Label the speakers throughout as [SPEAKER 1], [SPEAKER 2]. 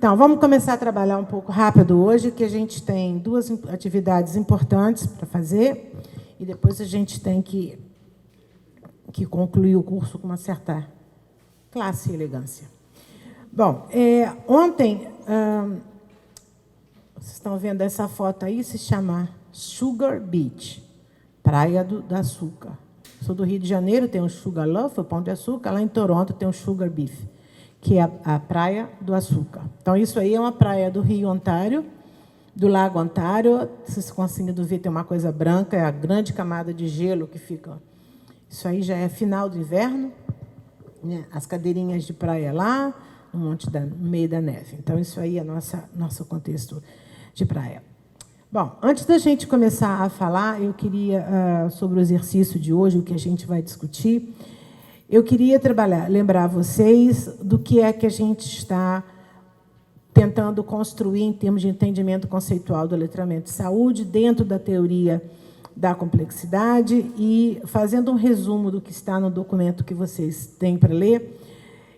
[SPEAKER 1] Então, vamos começar a trabalhar um pouco rápido hoje, que a gente tem duas atividades importantes para fazer, e depois a gente tem que concluir o curso com uma certa classe e elegância. Bom, ontem, vocês estão vendo essa foto aí, se chama Sugar Beach, Praia do Açúcar. Sou do Rio de Janeiro, tem o Sugar Loaf, o Pão de Açúcar. Lá em Toronto tem o Sugar Beef, que é a Praia do Açúcar. Então, isso aí é uma praia do Rio Ontário, do Lago Ontário. Se vocês conseguem ver, tem uma coisa branca, é a grande camada de gelo que fica. Isso aí já é final do inverno, né? As cadeirinhas de praia lá, no meio da neve. Então, isso aí é nosso contexto de praia. Bom, antes da gente começar a falar, eu queria, sobre o exercício de hoje, o que a gente vai discutir, eu queria lembrar vocês do que é que a gente está tentando construir em termos de entendimento conceitual do letramento de saúde, dentro da teoria da complexidade, e fazendo um resumo do que está no documento que vocês têm para ler,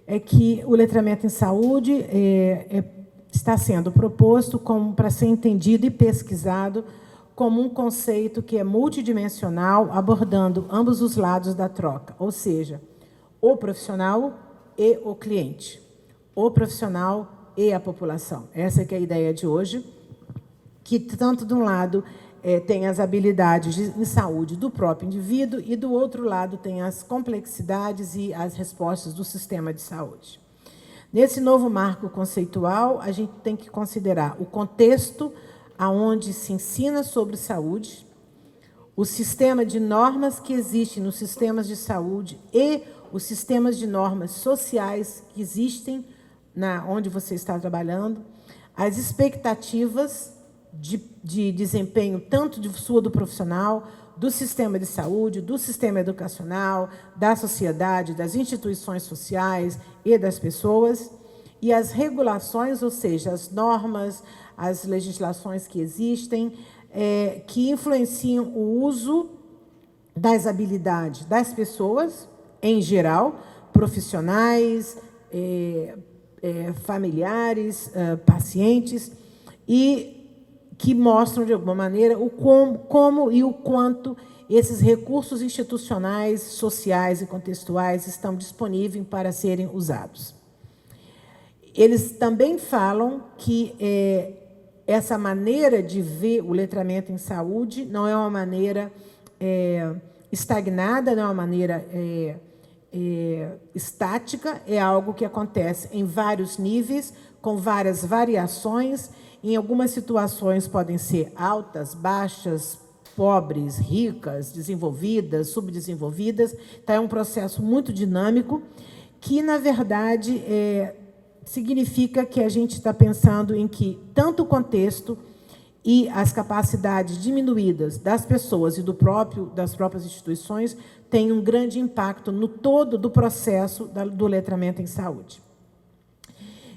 [SPEAKER 1] é que o letramento em saúde está sendo proposto para ser entendido e pesquisado como um conceito que é multidimensional, abordando ambos os lados da troca, ou seja, o profissional e o cliente, o profissional e a população. Essa que é a ideia de hoje, que tanto de um lado tem as habilidades em saúde do próprio indivíduo e, do outro lado, tem as complexidades e as respostas do sistema de saúde. Nesse novo marco conceitual, a gente tem que considerar o contexto aonde se ensina sobre saúde, o sistema de normas que existem nos sistemas de saúde e os sistemas de normas sociais que existem onde você está trabalhando, as expectativas de desempenho, tanto do profissional, do sistema de saúde, do sistema educacional, da sociedade, das instituições sociais e das pessoas, e as regulações, ou seja, as normas, as legislações que existem, que influenciam o uso das habilidades das pessoas, em geral, profissionais, familiares, pacientes, e que mostram, de alguma maneira, o como e o quanto esses recursos institucionais, sociais e contextuais estão disponíveis para serem usados. Eles também falam que essa maneira de ver o letramento em saúde não é uma maneira estagnada, não é uma maneira estática, é algo que acontece em vários níveis, com várias variações. Em algumas situações podem ser altas, baixas, pobres, ricas, desenvolvidas, subdesenvolvidas. Então, é um processo muito dinâmico que, na verdade, significa que a gente está pensando em que tanto o contexto e as capacidades diminuídas das pessoas e das próprias instituições têm um grande impacto no todo do processo do letramento em saúde.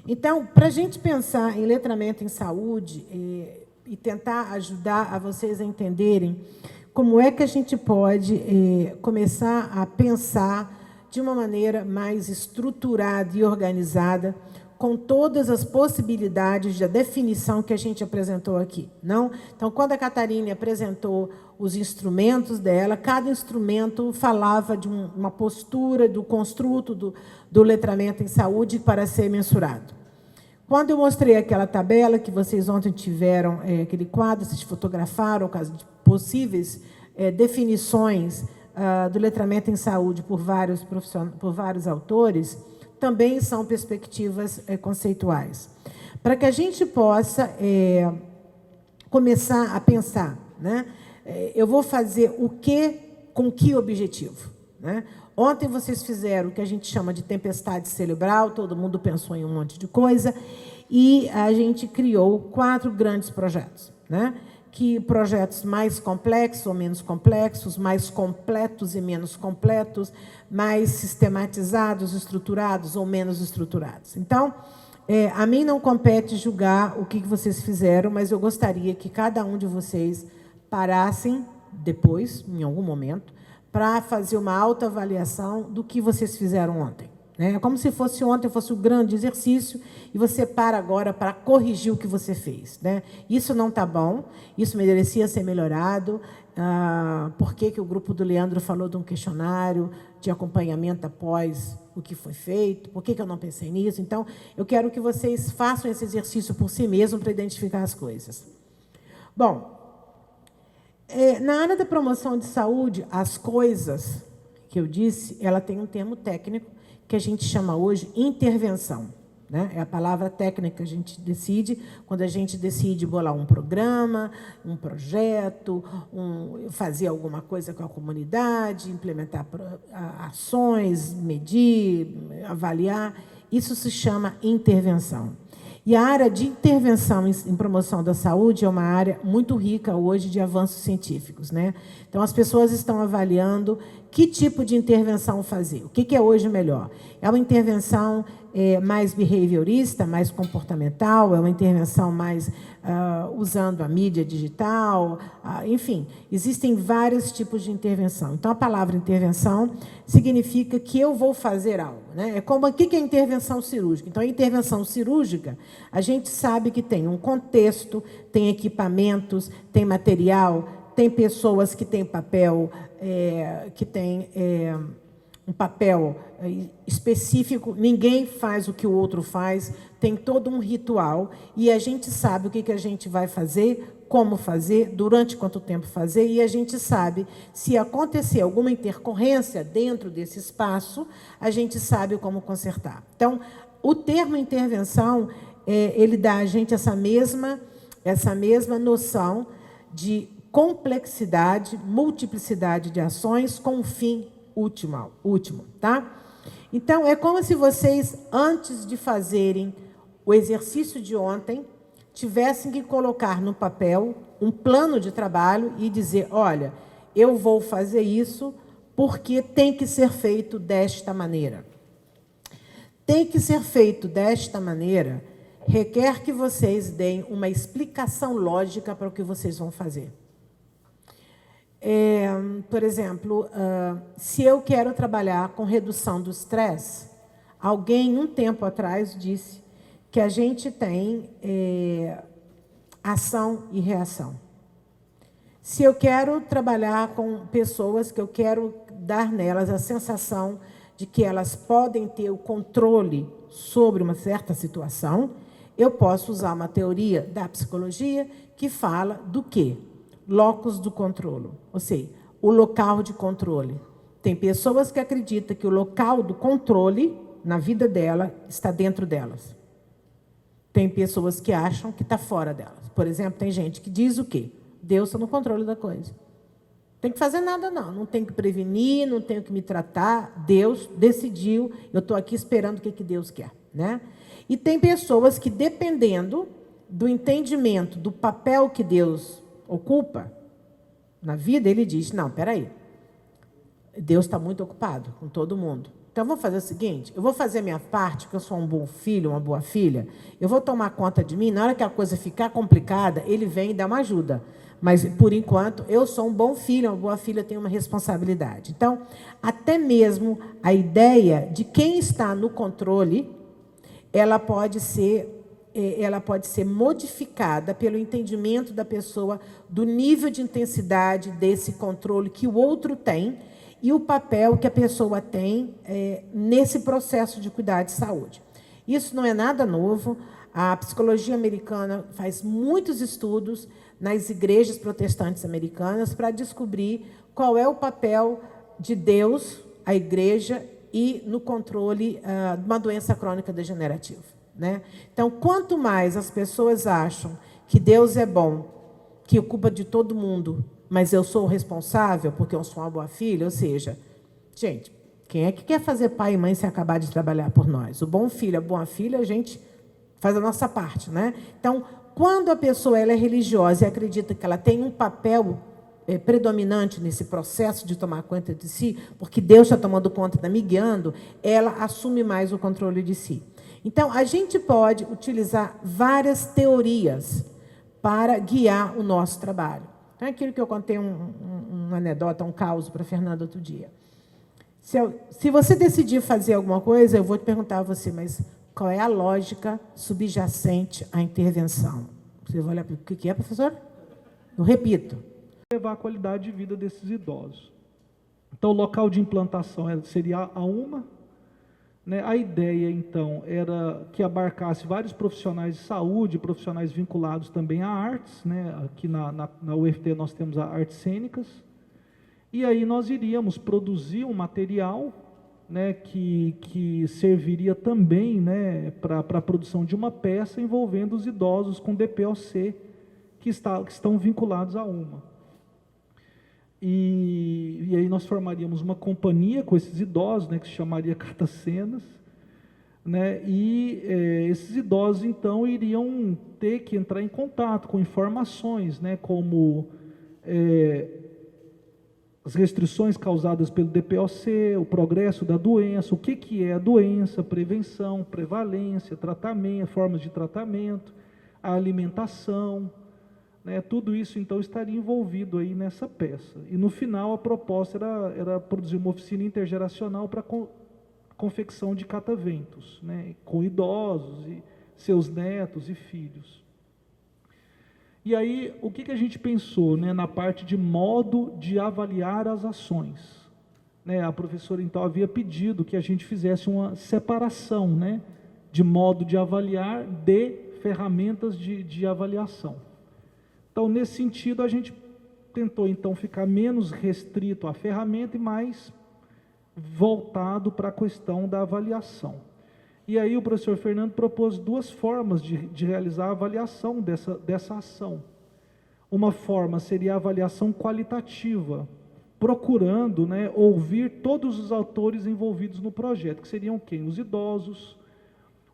[SPEAKER 1] Então, para a gente pensar em letramento em saúde e tentar ajudar a vocês a entenderem como é que a gente pode começar a pensar de uma maneira mais estruturada e organizada, com todas as possibilidades da definição que a gente apresentou aqui, não? Então, quando a Catarina apresentou os instrumentos dela, cada instrumento falava de uma postura, do construto do letramento em saúde para ser mensurado. Quando eu mostrei aquela tabela que vocês ontem tiveram, aquele quadro, vocês fotografaram, de possíveis definições do letramento em saúde por vários autores, também são perspectivas conceituais. Para que a gente possa começar a pensar, né? Eu vou fazer o quê, com que objetivo? Né? Ontem vocês fizeram o que a gente chama de tempestade cerebral, todo mundo pensou em um monte de coisa, e a gente criou 4 grandes projetos, né? Que projetos mais complexos ou menos complexos, mais completos e menos completos, mais sistematizados, estruturados ou menos estruturados. Então, a mim não compete julgar o que vocês fizeram, mas eu gostaria que cada um de vocês parassem depois, em algum momento, para fazer uma autoavaliação do que vocês fizeram ontem. né? É como se fosse ontem, fosse o grande exercício, e você para agora para corrigir o que você fez, né? Isso não está bom, isso merecia ser melhorado. Por que o grupo do Leandro falou de um questionário de acompanhamento após o que foi feito? Por que eu não pensei nisso? Então, eu quero que vocês façam esse exercício por si mesmos para identificar as coisas. Bom, na área da promoção de saúde, as coisas que eu disse, ela tem um termo técnico que a gente chama hoje intervenção, né? É a palavra técnica que a gente decide quando a gente decide bolar um programa, um projeto, fazer alguma coisa com a comunidade, implementar ações, medir, avaliar. Isso se chama intervenção. E a área de intervenção em promoção da saúde é uma área muito rica hoje de avanços científicos, né? Então, as pessoas estão avaliando que tipo de intervenção fazer. O que é hoje melhor? É uma intervenção mais behaviorista, mais comportamental? É uma intervenção mais usando a mídia digital? Enfim, existem vários tipos de intervenção. Então, a palavra intervenção significa que eu vou fazer algo, né? É como, o que é intervenção cirúrgica? Então, a intervenção cirúrgica, a gente sabe que tem um contexto, tem equipamentos, tem material, tem pessoas que têm papel, um papel específico, ninguém faz o que o outro faz, tem todo um ritual, e a gente sabe o que a gente vai fazer, como fazer, durante quanto tempo fazer, e a gente sabe, se acontecer alguma intercorrência dentro desse espaço, a gente sabe como consertar. Então, o termo intervenção, ele dá a gente essa mesma noção de complexidade, multiplicidade de ações com um fim último, tá? Então, é como se vocês, antes de fazerem o exercício de ontem, tivessem que colocar no papel um plano de trabalho e dizer, olha, eu vou fazer isso porque tem que ser feito desta maneira. Tem que ser feito desta maneira requer que vocês deem uma explicação lógica para o que vocês vão fazer. Por exemplo, se eu quero trabalhar com redução do estresse, alguém, um tempo atrás, disse que a gente tem ação e reação. Se eu quero trabalhar com pessoas que eu quero dar nelas a sensação de que elas podem ter o controle sobre uma certa situação, eu posso usar uma teoria da psicologia que fala do quê? Locus do controle, ou seja, o local de controle. Tem pessoas que acreditam que o local do controle na vida dela está dentro delas. Tem pessoas que acham que está fora delas. Por exemplo, tem gente que diz o quê? Deus está no controle da coisa. Não tem que fazer nada, não tem que prevenir, não tenho que me tratar. Deus decidiu, eu estou aqui esperando o que Deus quer, né? E tem pessoas que, dependendo do entendimento do papel que Deus ocupa na vida, ele diz, não, espera aí, Deus está muito ocupado com todo mundo. Então, eu vou fazer o seguinte, eu vou fazer a minha parte, que eu sou um bom filho, uma boa filha, eu vou tomar conta de mim, na hora que a coisa ficar complicada, ele vem e dá uma ajuda. Mas, por enquanto, eu sou um bom filho, uma boa filha, tenho uma responsabilidade. Então, até mesmo a ideia de quem está no controle, ela pode ser modificada pelo entendimento da pessoa do nível de intensidade desse controle que o outro tem e o papel que a pessoa tem nesse processo de cuidar de saúde. Isso não é nada novo. A psicologia americana faz muitos estudos nas igrejas protestantes americanas para descobrir qual é o papel de Deus, a igreja, e no controle de uma doença crônica degenerativa, né? Então, quanto mais as pessoas acham que Deus é bom, que ocupa de todo mundo, mas eu sou o responsável porque eu sou uma boa filha, ou seja, gente, quem é que quer fazer pai e mãe se acabar de trabalhar por nós? O bom filho, a boa filha, a gente faz a nossa parte, né? Então, quando a pessoa ela é religiosa e acredita que ela tem um papel predominante nesse processo de tomar conta de si, porque Deus está tomando conta, está me guiando, ela assume mais o controle de si. Então, a gente pode utilizar várias teorias para guiar o nosso trabalho. Então, é aquilo que eu contei uma anedota, um caos para a Fernanda outro dia. Se você decidir fazer alguma coisa, eu vou te perguntar a você, mas qual é a lógica subjacente à intervenção? Você vai olhar para o que é, professor? Eu repito.
[SPEAKER 2] Levar a qualidade de vida desses idosos. Então, o local de implantação seria a UMA, né? A ideia, então, era que abarcasse vários profissionais de saúde, profissionais vinculados também a artes, né? Aqui na UFT nós temos as artes cênicas, e aí nós iríamos produzir um material, né, que serviria também, né, para a produção de uma peça envolvendo os idosos com DPOC que estão vinculados a UMA. E aí nós formaríamos uma companhia com esses idosos, né, que se chamaria Catacenas, né, e esses idosos, então, iriam ter que entrar em contato com informações, né, como as restrições causadas pelo DPOC, o progresso da doença, o que é a doença, prevenção, prevalência, tratamento, formas de tratamento, a alimentação, né, tudo isso, então, estaria envolvido aí nessa peça. E, no final, a proposta era produzir uma oficina intergeracional para confecção de cataventos, né, com idosos, e seus netos e filhos. E aí, o que a gente pensou, né, na parte de modo de avaliar as ações? Né, a professora, então, havia pedido que a gente fizesse uma separação, né, de modo de avaliar de ferramentas de avaliação. Então, nesse sentido, a gente tentou, então, ficar menos restrito à ferramenta e mais voltado para a questão da avaliação. E aí o professor Fernando propôs duas formas de realizar a avaliação dessa ação. Uma forma seria a avaliação qualitativa, procurando, né, ouvir todos os autores envolvidos no projeto, que seriam quem? Os idosos,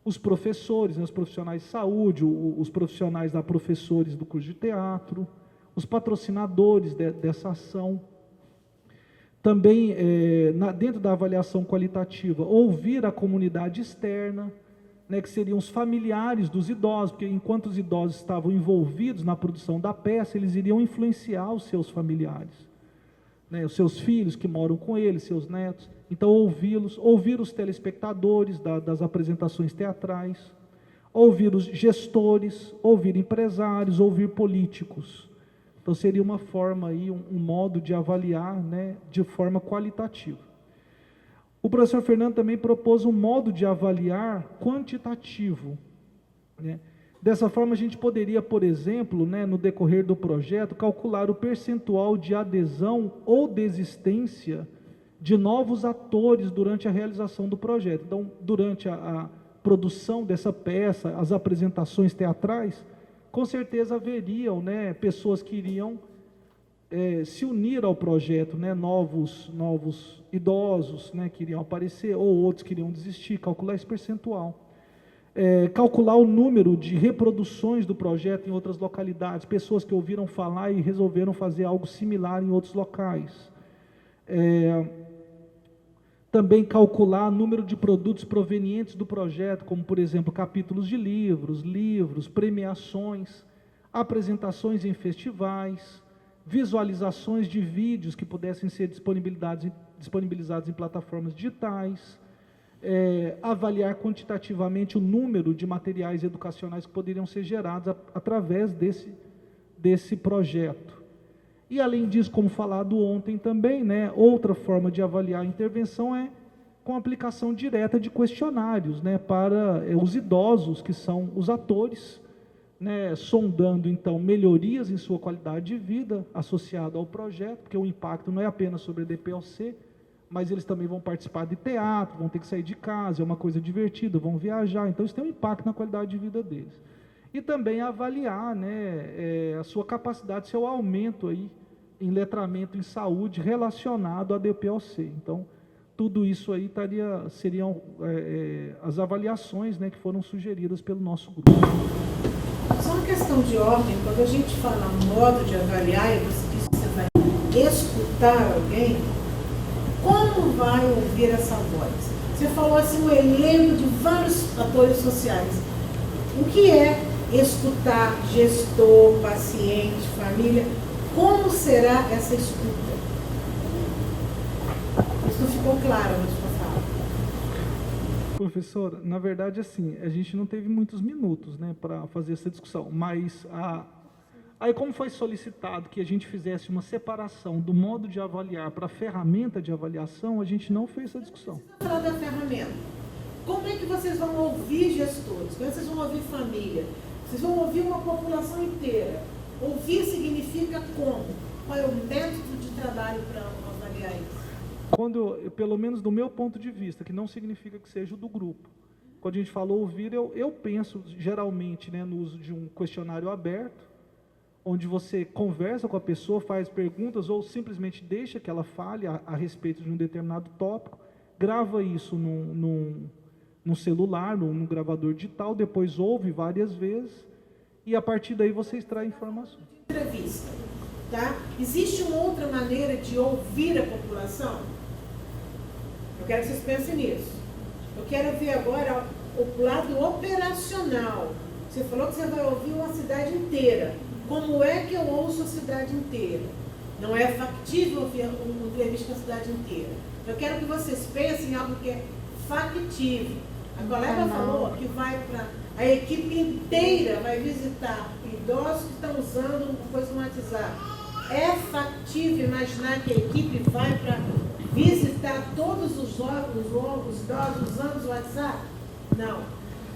[SPEAKER 2] os professores, né, os profissionais de saúde, os profissionais da professores do curso de teatro, os patrocinadores dessa ação. Também, dentro da avaliação qualitativa, ouvir a comunidade externa, né, que seriam os familiares dos idosos, porque enquanto os idosos estavam envolvidos na produção da peça, eles iriam influenciar os seus familiares, né, os seus filhos que moram com eles, seus netos. Então, ouvi-los, ouvir os telespectadores das apresentações teatrais, ouvir os gestores, ouvir empresários, ouvir políticos. Então, seria uma forma aí, um modo de avaliar, né, de forma qualitativa. O professor Fernando também propôs um modo de avaliar quantitativo, né? Dessa forma, a gente poderia, por exemplo, né, no decorrer do projeto, calcular o percentual de adesão ou desistência de novos atores durante a realização do projeto. Então, durante a produção dessa peça, as apresentações teatrais, com certeza haveriam, né, pessoas que iriam se unir ao projeto, né, novos idosos, né, que iriam aparecer, ou outros que iriam desistir, calcular esse percentual. Calcular o número de reproduções do projeto em outras localidades, pessoas que ouviram falar e resolveram fazer algo similar em outros locais. Também calcular o número de produtos provenientes do projeto, como, por exemplo, capítulos de livros, premiações, apresentações em festivais, visualizações de vídeos que pudessem ser disponibilizados em plataformas digitais, avaliar quantitativamente o número de materiais educacionais que poderiam ser gerados através desse projeto. E, além disso, como falado ontem também, né, outra forma de avaliar a intervenção é com a aplicação direta de questionários, né, para os idosos, que são os atores, né, sondando, então, melhorias em sua qualidade de vida associada ao projeto, porque o impacto não é apenas sobre a DPOC, mas eles também vão participar de teatro, vão ter que sair de casa, é uma coisa divertida, vão viajar, então isso tem um impacto na qualidade de vida deles. E também avaliar, né, a sua capacidade, seu aumento aí em letramento em saúde relacionado à DPOC. Então, tudo isso aí seriam as avaliações, né, que foram sugeridas pelo nosso grupo.
[SPEAKER 1] Só uma questão de ordem, quando a gente fala modo de avaliar, e você disse que você vai escutar alguém, como vai ouvir essa voz? Você falou assim, um elenco de vários atores sociais. O que é escutar gestor, paciente, família? Como será essa escuta? se não ficou claro na sua fala.
[SPEAKER 2] Professora, na verdade, assim, a gente não teve muitos minutos, né, para fazer essa discussão, mas aí como foi solicitado que a gente fizesse uma separação do modo de avaliar para a ferramenta de avaliação, a gente não fez essa discussão.
[SPEAKER 1] Você falar da ferramenta. Como é que vocês vão ouvir gestores? Como é que vocês vão ouvir família? Vocês vão ouvir uma população inteira. Ouvir significa como? Qual é o método de trabalho para avaliar isso?
[SPEAKER 2] Pelo menos do meu ponto de vista, que não significa que seja o do grupo. Quando a gente fala ouvir, eu penso geralmente, né, no uso de um questionário aberto, onde você conversa com a pessoa, faz perguntas ou simplesmente deixa que ela fale a respeito de um determinado tópico, grava isso num celular, num gravador digital, depois ouve várias vezes e a partir daí você extrai informações.
[SPEAKER 1] Entrevista, tá? Existe uma outra maneira de ouvir a população? Eu quero que vocês pensem nisso. Eu quero ver agora o lado operacional. Você falou que você vai ouvir uma cidade inteira. Como é que eu ouço a cidade inteira? Não é factível ouvir uma entrevista com a cidade inteira. Eu quero que vocês pensem em algo que é factível. A colega falou que vai para a equipe inteira vai visitar idosos que estão usando uma coisa no WhatsApp. É factível imaginar que a equipe vai para visitar todos os idosos usando o WhatsApp? Não.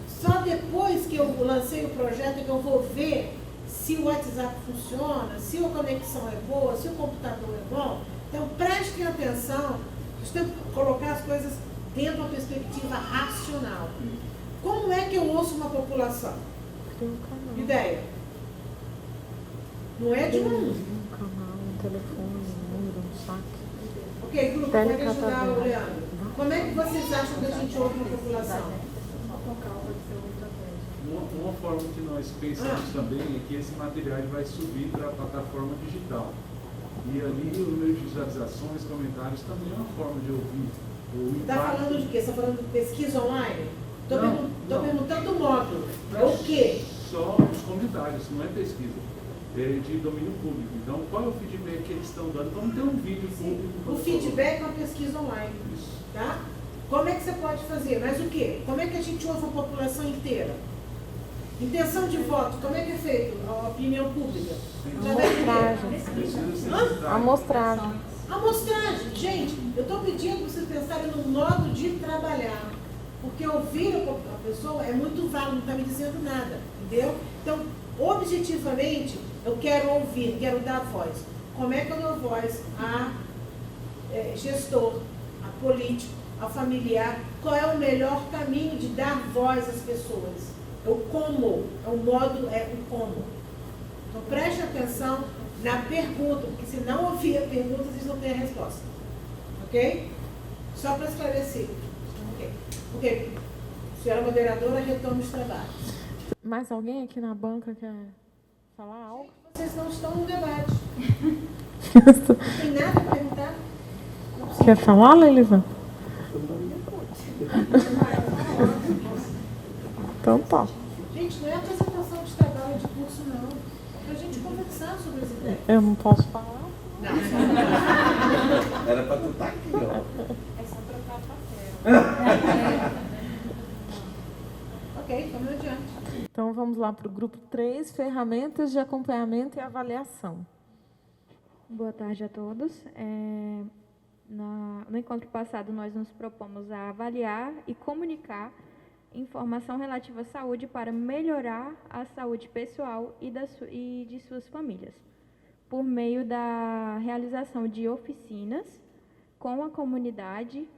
[SPEAKER 1] Só depois que eu lancei o projeto é que eu vou ver se o WhatsApp funciona, se a conexão é boa, se o computador é bom. Então prestem atenção, nós temos que colocar as coisas dentro de uma perspectiva racional. Como é que eu ouço uma população? Ideia. Não é de um
[SPEAKER 3] canal, um telefone, um número, um saque.
[SPEAKER 1] Ok, grupo, pode ajudar o Leandro. Como é que vocês acham que a gente ouve uma população?
[SPEAKER 4] Uma forma que nós pensamos também é que esse material vai subir para a plataforma digital. E ali o número de visualizações, comentários também é uma forma de ouvir.
[SPEAKER 1] Está falando de quê? Você está falando de pesquisa online? Estou perguntando o módulo. É o quê?
[SPEAKER 4] Só os comentários, não é pesquisa. É de domínio público. Então, qual é o feedback que eles estão dando? Vamos ter um vídeo público.
[SPEAKER 1] O feedback é uma pesquisa online.
[SPEAKER 4] Isso.
[SPEAKER 1] Tá? Como é que você pode fazer? Mas o quê? Como é que a gente ouve a população inteira? Intenção de voto, como é que é feito? A opinião pública?
[SPEAKER 3] Amostragem.
[SPEAKER 1] Amostragem. Gente, eu estou pedindo para vocês pensarem no modo de trabalhar. Porque ouvir a pessoa é muito válido, não está me dizendo nada. Entendeu? Então, objetivamente, eu quero ouvir, quero dar voz. Como é que eu dou voz a gestor, a político, a familiar? Qual é o melhor caminho de dar voz às pessoas? É o como, é o modo, é o como. Então preste atenção na pergunta, porque se não ouvir a pergunta, vocês não têm a resposta. Ok? Só para esclarecer. Ok. Senhora moderadora, retome os trabalhos.
[SPEAKER 3] Mais alguém aqui na banca quer falar algo?
[SPEAKER 1] Vocês não estão no debate. Não tem nada para perguntar?
[SPEAKER 3] Quer falar, Lelivan? Então tá.
[SPEAKER 1] Gente, não é apresentação de trabalho de curso, não. É para a gente conversar sobre as ideias.
[SPEAKER 3] Eu não posso falar?
[SPEAKER 1] Não.
[SPEAKER 5] Era para tu estar aqui, ó.
[SPEAKER 3] É só trocar papel.
[SPEAKER 1] Ok, vamos adiante.
[SPEAKER 3] Então vamos lá para o grupo 3, ferramentas de acompanhamento e avaliação.
[SPEAKER 6] Boa tarde a todos. No encontro passado, nós nos propomos a avaliar e comunicar informação relativa à saúde para melhorar a saúde pessoal e de suas famílias, por meio da realização de oficinas com a comunidade,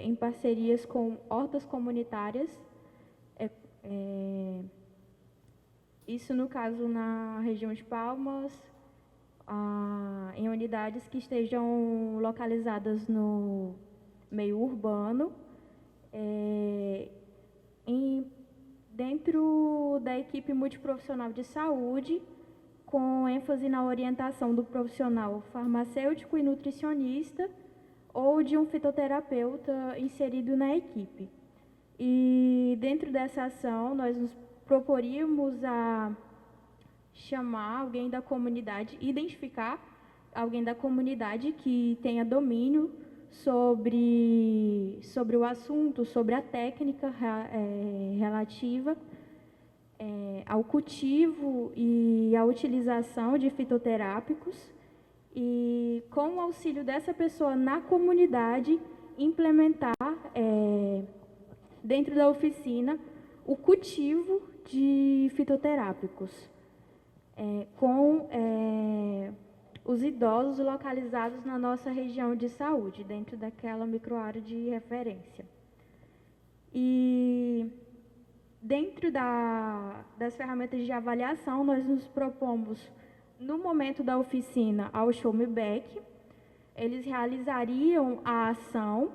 [SPEAKER 6] em parcerias com hortas comunitárias, isso no caso na região de Palmas, em unidades que estejam localizadas no meio urbano, dentro da equipe multiprofissional de saúde, com ênfase na orientação do profissional farmacêutico e nutricionista ou de um fitoterapeuta inserido na equipe. E dentro dessa ação, nós nos proporíamos a chamar alguém da comunidade, identificar alguém da comunidade que tenha domínio sobre o assunto, sobre a técnica relativa ao cultivo e à utilização de fitoterápicos e, com o auxílio dessa pessoa na comunidade, implementar dentro da oficina o cultivo de fitoterápicos com os idosos localizados na nossa região de saúde, dentro daquela microárea de referência. E dentro das ferramentas de avaliação, nós nos propomos, no momento da oficina, ao Show Me Back. Eles realizariam a ação,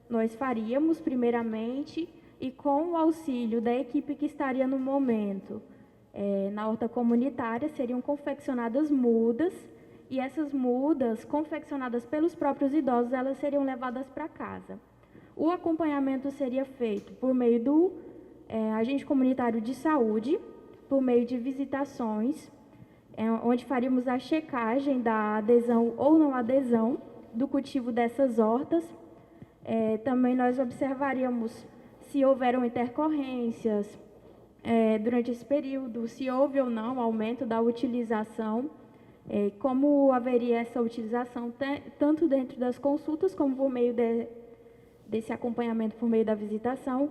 [SPEAKER 6] nós faríamos primeiramente, e com o auxílio da equipe que estaria no momento na horta comunitária, seriam confeccionadas mudas, e essas mudas, confeccionadas pelos próprios idosos, elas seriam levadas para casa. O acompanhamento seria feito por meio do agente comunitário de saúde, por meio de visitações, onde faríamos a checagem da adesão ou não adesão do cultivo dessas hortas. Também nós observaríamos se houveram intercorrências durante esse período, se houve ou não aumento da utilização, como haveria essa utilização, tanto dentro das consultas, como por meio desse acompanhamento por meio da visitação,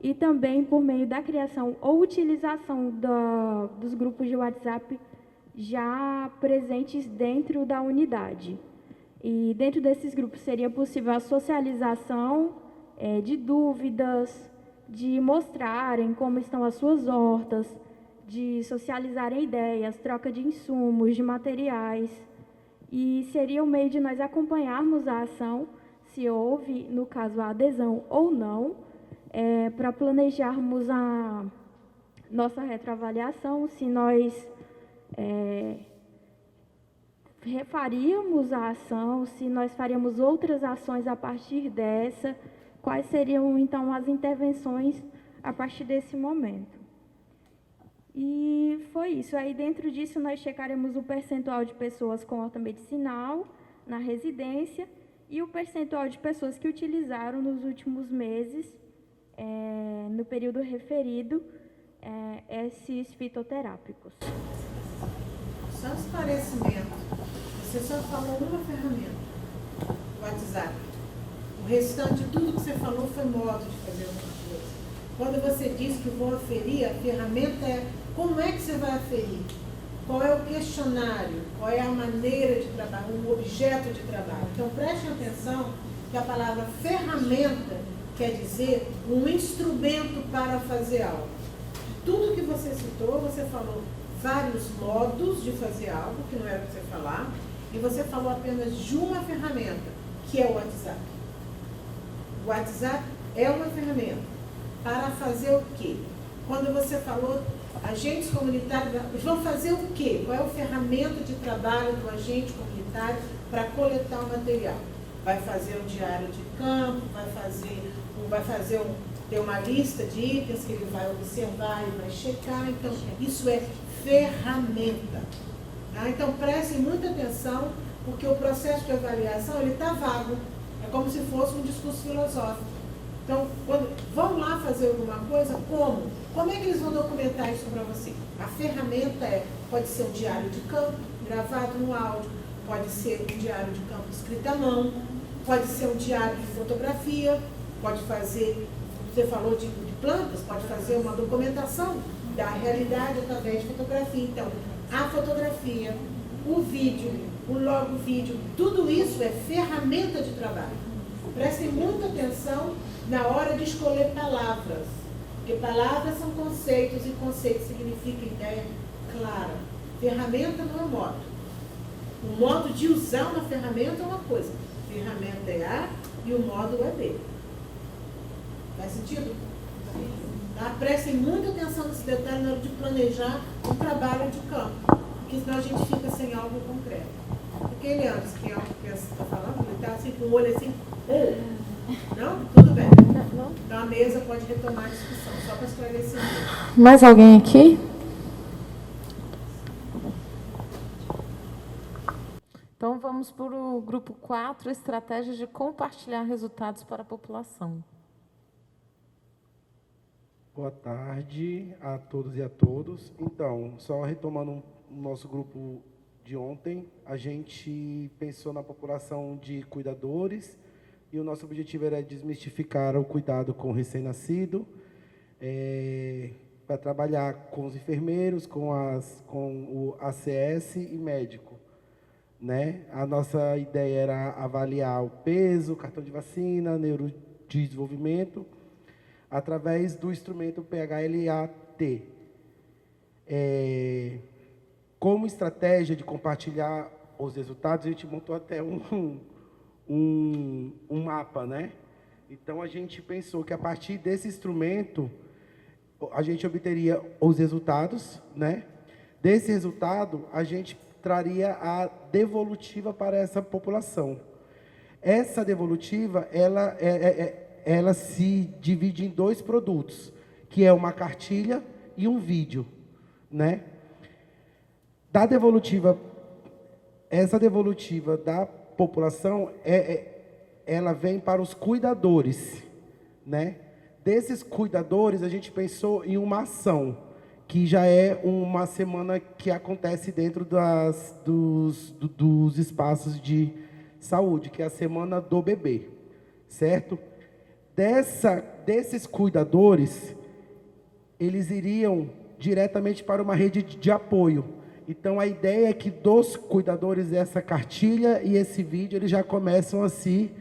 [SPEAKER 6] e também por meio da criação ou utilização dos grupos de WhatsApp já presentes dentro da unidade. E dentro desses grupos seria possível a socialização de dúvidas, de mostrarem como estão as suas hortas, de socializarem ideias, troca de insumos, de materiais. E seria o meio de nós acompanharmos a ação, se houve, no caso, a adesão ou não, para planejarmos a nossa retroavaliação, se nós refaríamos a ação, se nós faríamos outras ações a partir dessa, quais seriam, então, as intervenções a partir desse momento. E foi isso. Aí, dentro disso, nós checaremos o percentual de pessoas com horta medicinal na residência e o percentual de pessoas que utilizaram nos últimos meses, no período referido, esses fitoterápicos.
[SPEAKER 1] Só esclarecimento. Você só falou uma ferramenta, o WhatsApp. O restante, tudo que você falou foi modo de fazer alguma coisa. Quando você diz que vou aferir, a ferramenta é como é que você vai aferir? Qual é o questionário? Qual é a maneira de trabalhar, o objeto de trabalho? Então, prestem atenção que a palavra ferramenta quer dizer um instrumento para fazer algo. De tudo que você citou, você falou vários modos de fazer algo, que não era para você falar, e você falou apenas de uma ferramenta, que é o WhatsApp. O WhatsApp é uma ferramenta para fazer o quê? Quando você falou agentes comunitários, eles vão fazer o quê? Qual é a ferramenta de trabalho do agente comunitário para coletar o material? Vai fazer um diário de campo, tem uma lista de itens que ele vai observar e vai checar. Então, isso é ferramenta. Tá? Então, prestem muita atenção, porque o processo de avaliação ele está vago. É como se fosse um discurso filosófico. Então, vão lá fazer alguma coisa, como? Como é que eles vão documentar isso para você? A ferramenta pode ser um diário de campo, gravado no áudio, pode ser um diário de campo escrito à mão, pode ser um diário de fotografia, pode fazer, você falou de plantas, pode fazer uma documentação da realidade através de fotografia. Então, a fotografia, o vídeo, o logo vídeo, tudo isso é ferramenta de trabalho. Prestem muita atenção na hora de escolher palavras, porque palavras são conceitos e conceito significa ideia clara. Ferramenta não é modo. O modo de usar uma ferramenta é uma coisa. Ferramenta é A e o modo é B. Faz sentido? Tá? Prestem muita atenção nesse detalhe na hora de planejar um trabalho de campo, porque senão a gente fica sem algo concreto. Aquele antes que você está falando, ele está assim com o olho assim. Não? Tudo bem. Então a mesa pode retomar a discussão, só para esclarecer.
[SPEAKER 3] Mais alguém aqui? Então vamos vamos para o grupo 4, estratégias de compartilhar resultados para a população.
[SPEAKER 5] Boa tarde a todos e a todos. Então, só retomando o nosso grupo de ontem, a gente pensou na população de cuidadores e o nosso objetivo era desmistificar o cuidado com o recém-nascido, para trabalhar com os enfermeiros, com o ACS e médico, né? A nossa ideia era avaliar o peso, cartão de vacina, neurodesenvolvimento, através do instrumento PHLAT. Como estratégia de compartilhar os resultados, a gente montou até um mapa, né? Então, a gente pensou que a partir desse instrumento, a gente obteria os resultados, né? Desse resultado, a gente traria a devolutiva para essa população. Essa devolutiva, ela se divide em 2 produtos, que é uma cartilha e um vídeo, né? Essa devolutiva da população, ela vem para os cuidadores, né? Desses cuidadores, a gente pensou em uma ação, que já é uma semana que acontece dentro dos espaços de saúde, que é a Semana do Bebê, certo? Desses cuidadores, eles iriam diretamente para uma rede de apoio. Então, a ideia é que dos cuidadores, essa cartilha e esse vídeo, eles já começam a se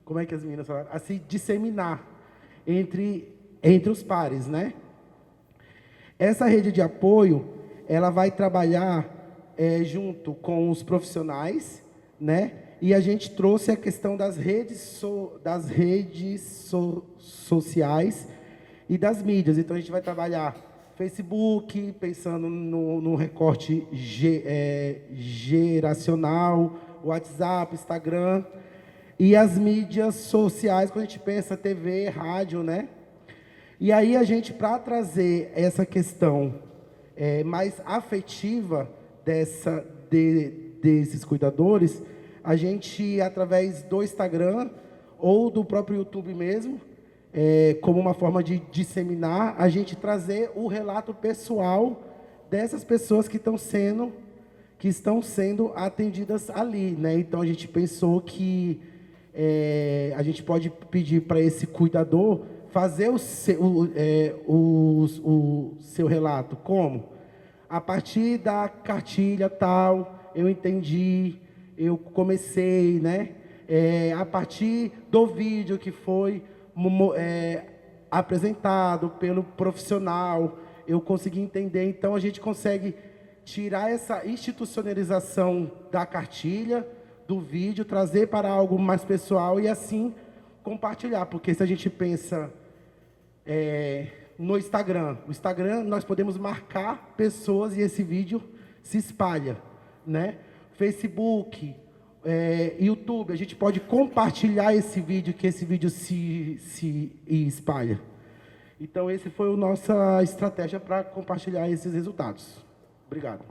[SPEAKER 5] como é que as meninas falaram? A se disseminar entre os pares, né? Essa rede de apoio, ela vai trabalhar junto com os profissionais, né? E a gente trouxe a questão das redes sociais e das mídias. Então, a gente vai trabalhar Facebook, pensando no recorte geracional, WhatsApp, Instagram, e as mídias sociais, quando a gente pensa TV, rádio, né? E aí a gente, para trazer essa questão mais afetiva desses cuidadores, a gente, através do Instagram ou do próprio YouTube mesmo, como uma forma de disseminar, a gente trazer o relato pessoal dessas pessoas que estão sendo atendidas ali, né? Então, a gente pensou que a gente pode pedir para esse cuidador fazer o seu relato. Como? A partir da cartilha tal, eu entendi, eu comecei, né? A partir do vídeo que foi apresentado pelo profissional, eu consegui entender. Então, a gente consegue tirar essa institucionalização da cartilha, do vídeo, trazer para algo mais pessoal e assim compartilhar. Porque se a gente pensa no Instagram, nós podemos marcar pessoas e esse vídeo se espalha, né? Facebook, YouTube, a gente pode compartilhar esse vídeo, que esse vídeo se espalha. Então, essa foi a nossa estratégia para compartilhar esses resultados. Obrigado.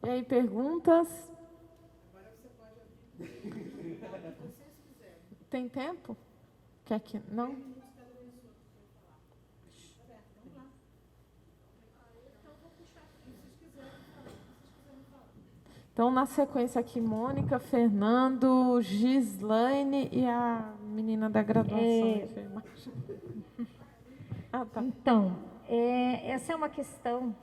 [SPEAKER 3] E aí, perguntas? Tem tempo? Quer que... Não? Então, na sequência aqui, Mônica, Fernando, Gislaine e a menina da graduação. Tá.
[SPEAKER 7] Então, essa é uma questão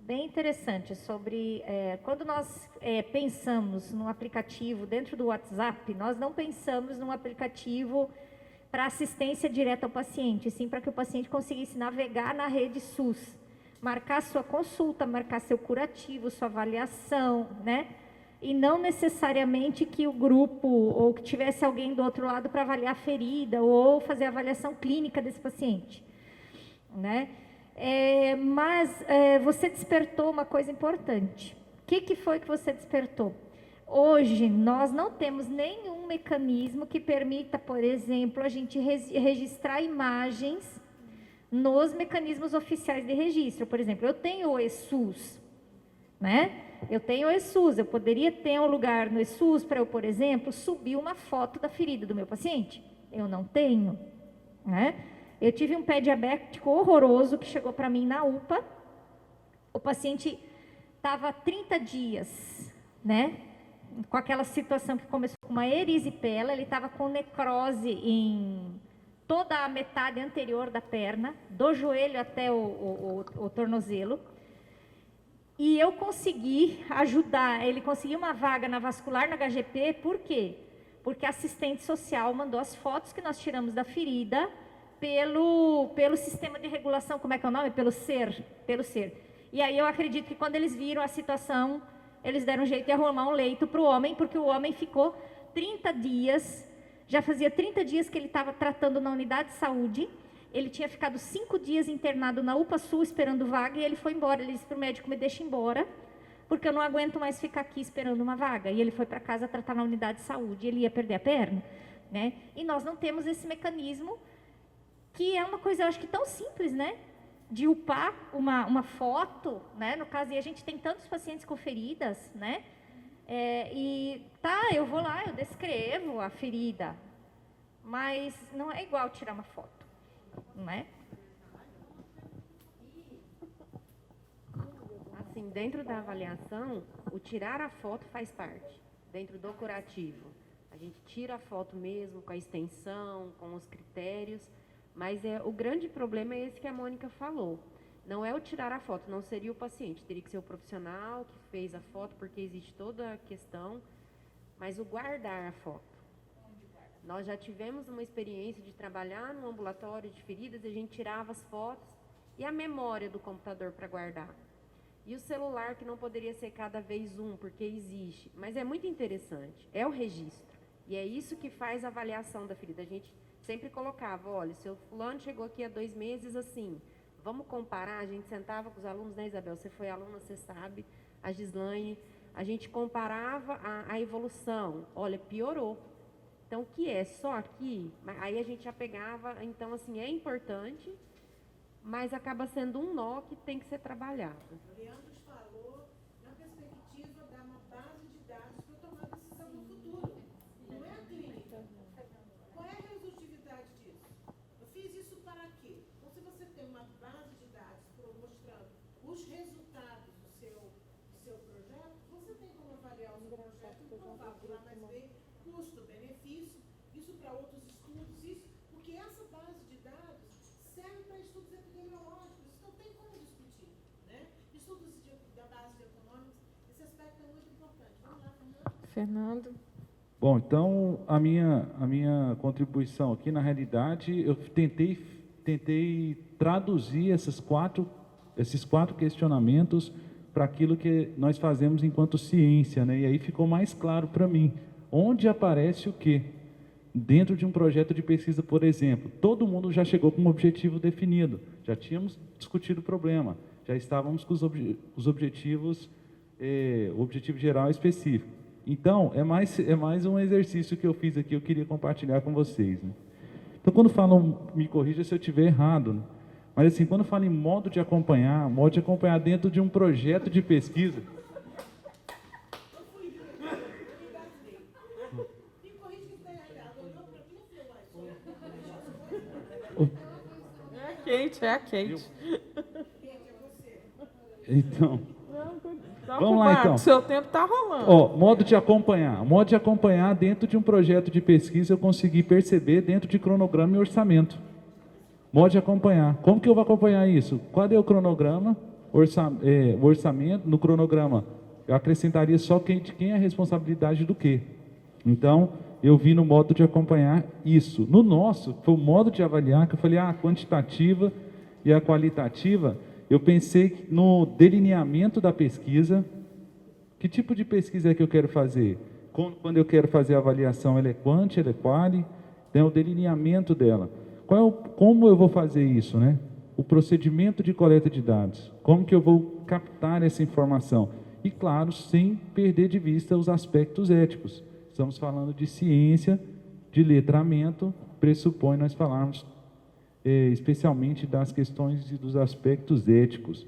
[SPEAKER 7] bem interessante sobre quando nós pensamos num aplicativo dentro do WhatsApp, nós não pensamos num aplicativo para assistência direta ao paciente, sim para que o paciente conseguisse navegar na rede SUS, marcar sua consulta, marcar seu curativo, sua avaliação, né? E não necessariamente que o grupo ou que tivesse alguém do outro lado para avaliar a ferida ou fazer a avaliação clínica desse paciente, né? Mas você despertou uma coisa importante. O que foi que você despertou? Hoje, nós não temos nenhum mecanismo que permita, por exemplo, a gente registrar imagens nos mecanismos oficiais de registro. Por exemplo, eu tenho o ESUS, né? Eu tenho o ESUS, eu poderia ter um lugar no ESUS para eu, por exemplo, subir uma foto da ferida do meu paciente. Eu não tenho, né? Eu tive um pé diabético horroroso que chegou para mim na UPA. O paciente estava 30 dias, né? Com aquela situação que começou com uma erisipela, ele estava com necrose em toda a metade anterior da perna, do joelho até o tornozelo. E eu consegui ajudar, ele conseguiu uma vaga na vascular, na HGP, por quê? Porque a assistente social mandou as fotos que nós tiramos da ferida pelo sistema de regulação, como é que é o nome? Pelo SER. E aí eu acredito que quando eles viram a situação, eles deram um jeito de arrumar um leito para o homem, porque o homem ficou 30 dias, já fazia 30 dias que ele estava tratando na unidade de saúde, ele tinha ficado 5 dias internado na UPA Sul esperando vaga e ele foi embora. Ele disse para o médico, me deixa embora, porque eu não aguento mais ficar aqui esperando uma vaga. E ele foi para casa tratar na unidade de saúde, ele ia perder a perna, né? E nós não temos esse mecanismo, que é uma coisa, eu acho que tão simples, né? De upar uma foto, né? No caso, e a gente tem tantos pacientes com feridas, né? Eu vou lá, eu descrevo a ferida, mas não é igual tirar uma foto, não é?
[SPEAKER 8] Assim, dentro da avaliação, o tirar a foto faz parte, dentro do curativo. A gente tira a foto mesmo, com a extensão, com os critérios, mas o grande problema é esse que a Mônica falou. Não é o tirar a foto, não seria o paciente, teria que ser o profissional que fez a foto, porque existe toda a questão, mas o guardar a foto. Nós já tivemos uma experiência de trabalhar num ambulatório de feridas, a gente tirava as fotos e a memória do computador para guardar. E o celular, que não poderia ser cada vez um, porque existe. Mas é muito interessante, é o registro. E é isso que faz a avaliação da ferida. A gente sempre colocava, olha, seu fulano chegou aqui há 2 meses assim, vamos comparar, a gente sentava com os alunos, né, Isabel? Você foi aluna, você sabe, a Gislaine, a gente comparava a evolução, olha, piorou. Então, o que é? Só aqui? Aí a gente já pegava, então, assim, é importante, mas acaba sendo um nó que tem que ser trabalhado.
[SPEAKER 1] O Leandro falou na perspectiva de uma base de dados para tomar decisão no futuro. Não é a clínica. Qual é a resultatividade disso? Eu fiz isso para quê? Então, se você tem uma base de dados mostrando os resultados do seu projeto, você tem como avaliar o seu projeto e provar por A mais B, custo-benefício, isso para outros estudos, isso, porque essa base de dados serve para estudos epidemiológicos, isso não tem como discutir, né? Estudos da base de econômicos, esse aspecto é muito importante. Vamos lá,
[SPEAKER 3] Fernando.
[SPEAKER 2] Bom, então a minha contribuição aqui, na realidade, eu tentei traduzir esses quatro questionamentos para aquilo que nós fazemos enquanto ciência, né? E aí ficou mais claro para mim. Onde aparece o quê? Dentro de um projeto de pesquisa, por exemplo, todo mundo já chegou com um objetivo definido, já tínhamos discutido o problema, já estávamos com os objetivos, o objetivo geral específico. Então, é mais um exercício que eu fiz aqui, eu queria compartilhar com vocês, né? Então, quando falam, me corrija se eu estiver errado, né? Mas assim, quando falam em modo de acompanhar dentro de um projeto de pesquisa,
[SPEAKER 3] É a Kate.
[SPEAKER 2] então,
[SPEAKER 3] Tá
[SPEAKER 2] vamos lá então.
[SPEAKER 3] Seu tempo está rolando.
[SPEAKER 2] Ó, modo de acompanhar dentro de um projeto de pesquisa, eu consegui perceber dentro de cronograma e orçamento. Modo de acompanhar. Como que eu vou acompanhar isso? Qual é o cronograma? O orçamento, no cronograma, eu acrescentaria só quem é a responsabilidade do quê. Então, eu vi no modo de acompanhar isso. No nosso, foi o modo de avaliar, que eu falei, a quantitativa e a qualitativa, eu pensei no delineamento da pesquisa. Que tipo de pesquisa é que eu quero fazer? Quando eu quero fazer a avaliação, ela é quanti, ela é quali, tem o delineamento dela. Como eu vou fazer isso, né? O procedimento de coleta de dados. Como que eu vou captar essa informação? E, claro, sem perder de vista os aspectos éticos. Estamos falando de ciência, de letramento, pressupõe nós falarmos
[SPEAKER 4] especialmente das questões e dos aspectos éticos.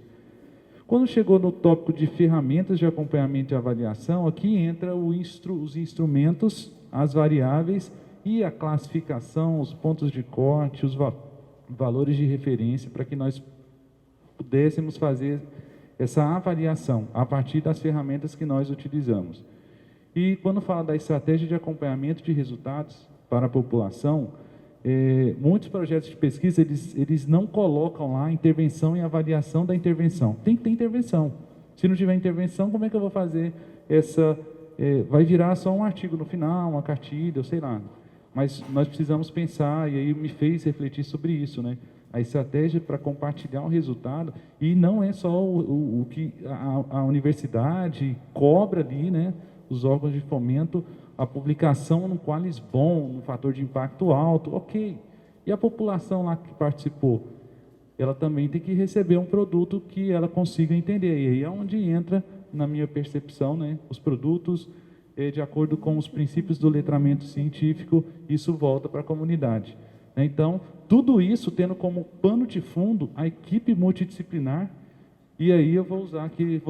[SPEAKER 4] Quando chegou no tópico de ferramentas de acompanhamento e avaliação, aqui entra os instrumentos, as variáveis e a classificação, os pontos de corte, os valores de referência, para que nós pudéssemos fazer essa avaliação a partir das ferramentas que nós utilizamos. E quando fala da estratégia de acompanhamento de resultados para a população, muitos projetos de pesquisa, eles não colocam lá intervenção e avaliação da intervenção. Tem que ter intervenção. Se não tiver intervenção, como é que eu vou fazer essa... vai virar só um artigo no final, uma cartilha, eu sei lá. Mas nós precisamos pensar, e aí me fez refletir sobre isso, né? A estratégia para compartilhar o resultado, e não é só o que a universidade cobra ali, né? Os órgãos de fomento, a publicação no Qualis bom, no fator de impacto alto, ok. E a população lá que participou, ela também tem que receber um produto que ela consiga entender. E aí é onde entra, na minha percepção, né, os produtos, de acordo com os princípios do letramento científico, isso volta para a comunidade. Então, tudo isso tendo como pano de fundo a equipe multidisciplinar, e aí eu vou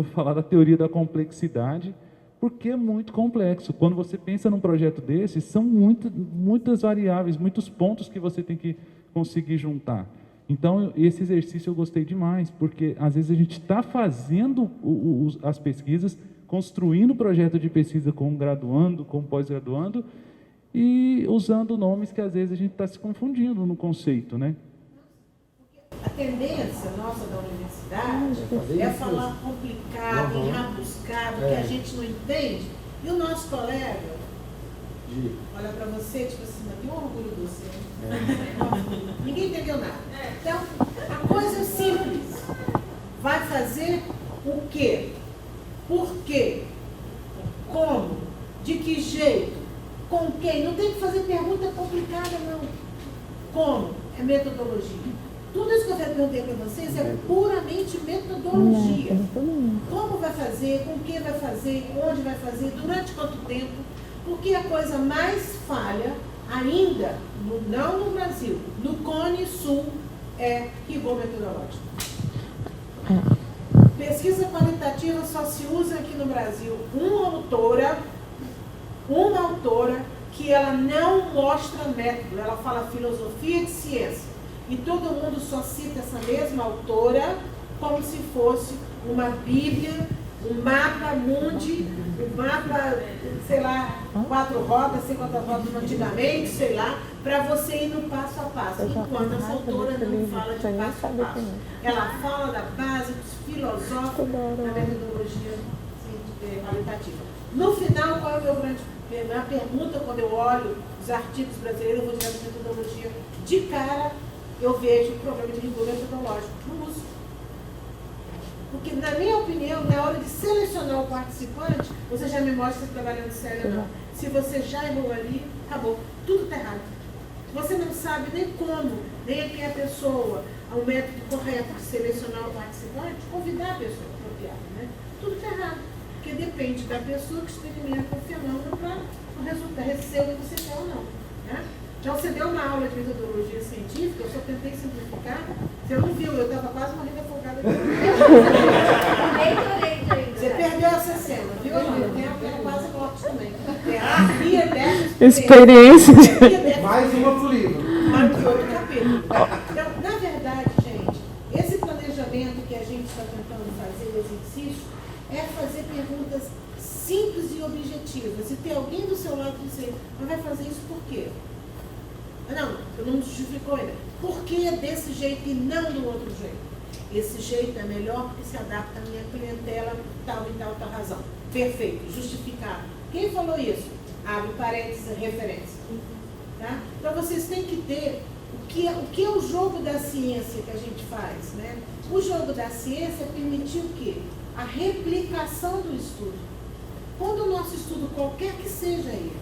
[SPEAKER 4] falar da teoria da complexidade, porque é muito complexo. Quando você pensa num projeto desse, são muitas variáveis, muitos pontos que você tem que conseguir juntar. Então, esse exercício eu gostei demais, porque às vezes a gente está fazendo as pesquisas, construindo o projeto de pesquisa com graduando, com pós-graduando, e usando nomes que às vezes a gente está se confundindo no conceito, né?
[SPEAKER 1] A tendência nossa da universidade é falar complicado, enrabuscado, que a gente não entende. E o nosso colega olha para você, tipo assim, mas tem um orgulho de você. Ninguém entendeu nada. Então, a coisa é simples. Vai fazer o quê? Por quê? Como? De que jeito? Com quem? Não tem que fazer pergunta complicada, não. Como? É metodologia. Tudo isso que eu perguntei para vocês é puramente metodologia. Como vai fazer, com quem vai fazer, onde vai fazer, durante quanto tempo. Porque a coisa mais falha ainda, não no Brasil, no Cone Sul, é rigor metodológico. Pesquisa qualitativa só se usa aqui no Brasil uma autora que ela não mostra método, ela fala filosofia de ciência. E todo mundo só cita essa mesma autora como se fosse uma Bíblia, um mapa mundi, um mapa, sei lá, 4 rodas, sei quantas rodas antigamente, sei lá, para você ir no passo a passo. Enquanto essa autora não fala de passo a passo. Ela fala da base dos filosóficos da metodologia qualitativa. No final, qual é a minha pergunta quando eu olho os artigos brasileiros, eu vou direto à metodologia, de cara, eu vejo o problema de rigor metodológico no uso. Porque, na minha opinião, na hora de selecionar o participante, você já me mostra se está trabalhando sério ou não. Se você já errou ali, acabou. Tudo está errado. Você não sabe nem como, nem quem é a pessoa, o método correto de selecionar o participante, convidar a pessoa apropriada, né? Tudo está errado. Porque depende da pessoa que experimenta o fenômeno para o resultado, receber o que você quer ou não. Né? Já você deu uma aula de metodologia científica, eu só tentei simplificar. Você não viu, eu estava quase morrendo afogada. Você perdeu essa cena, viu? Eu tenho quase morte também. Terapia dessa
[SPEAKER 3] experiência.
[SPEAKER 5] Mais uma pro livro.
[SPEAKER 1] Mais outro capítulo. Então, na verdade, gente, esse planejamento que a gente está tentando fazer, o exercício, é fazer perguntas simples e objetivas. E ter alguém do seu lado que dizer, mas vai fazer isso por quê? Não, eu não justificou ainda. Por que desse jeito e não do outro jeito? Esse jeito é melhor porque se adapta à minha clientela, tal e tal razão. Perfeito, justificado. Quem falou isso? Abre parênteses, referência. Tá? Então vocês têm que ter o que é o jogo da ciência que a gente faz. Né? O jogo da ciência é permitir o quê? A replicação do estudo. Quando o nosso estudo, qualquer que seja ele,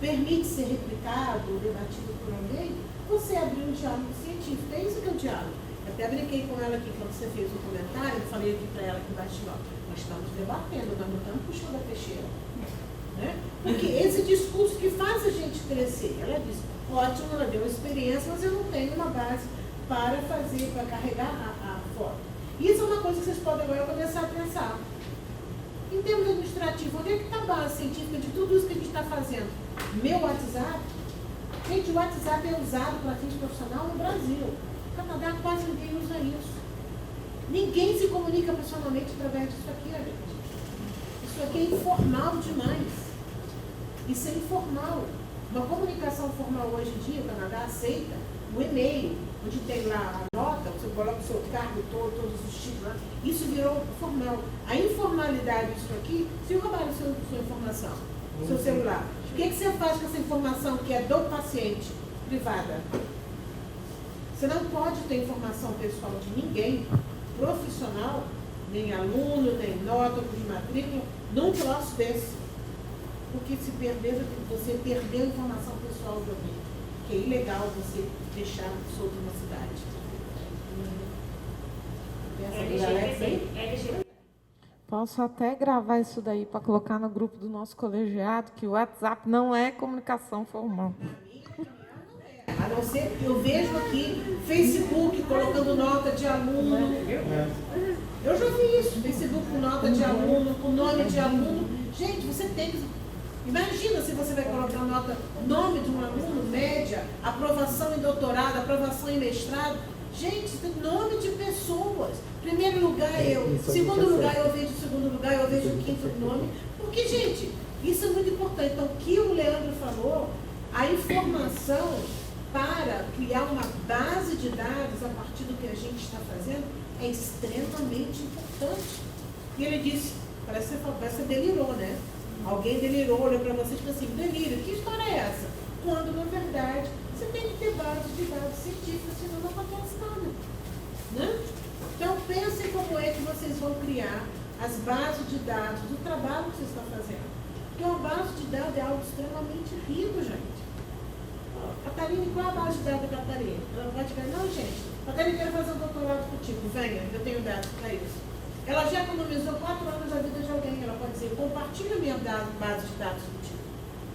[SPEAKER 1] permite ser replicado ou debatido por alguém, você abriu um diálogo científico. É isso que é o diálogo. Eu até brinquei com ela aqui quando você fez o comentário, eu falei aqui para ela aqui embaixo, ó, nós estamos debatendo, nós não estamos puxando a peixeira. Né? Porque esse discurso que faz a gente crescer, ela diz, ótimo, ela deu uma experiência, mas eu não tenho uma base para carregar a foto. Isso é uma coisa que vocês podem agora começar a pensar. Em termos administrativos, onde é que está a base científica de tudo isso que a gente está fazendo? Meu WhatsApp? Gente, o WhatsApp é usado para fins profissional no Brasil. No Canadá quase ninguém usa isso. Ninguém se comunica pessoalmente através disso aqui, gente. Isso aqui é informal demais. Isso é informal. Uma comunicação formal hoje em dia, o Canadá aceita o e-mail, onde tem lá a nota, você coloca o seu cargo todo, todos os tipos lá. Isso virou formal. A informalidade disso aqui, se roubaram sua informação, seu celular, o que você faz com essa informação que é do paciente, privada? Você não pode ter informação pessoal de ninguém, profissional, nem aluno, nem nota de matrícula, num troço desse. Porque se perder, você perdeu a informação pessoal de alguém. Que é ilegal você deixar solto na cidade.
[SPEAKER 3] Posso até gravar isso daí para colocar no grupo do nosso colegiado, que o WhatsApp não é comunicação formal.
[SPEAKER 1] A não ser que eu vejo aqui Facebook colocando nota de aluno. Eu já vi isso, Facebook com nota de aluno, com nome de aluno. Gente, você tem que... Imagina se você vai colocar nota, nome de um aluno, média, aprovação em doutorado, aprovação em mestrado. Gente, tem nome de pessoas. Primeiro lugar eu, segundo lugar eu vejo o segundo lugar, eu vejo o quinto nome. Porque, gente, isso é muito importante. Então, o que o Leandro falou, a informação para criar uma base de dados a partir do que a gente está fazendo é extremamente importante. E ele disse, parece que você delirou, né? Alguém delirou, olhou para você e disse assim, delírio, que história é essa? Quando, na verdade, você tem que ter base de dados científicos, senão não acontece nada. Né? Então, pensem como é que vocês vão criar as bases de dados do trabalho que vocês estão fazendo. Porque uma base de dados é algo extremamente rico, gente. Catarina, qual é a base de dados da Catarina? Ela pode dizer, não, gente, Catarina, quero fazer um doutorado contigo, venha, eu tenho dados para isso. Ela já economizou 4 anos da vida de alguém. Ela pode dizer, compartilha a minha base de dados contigo.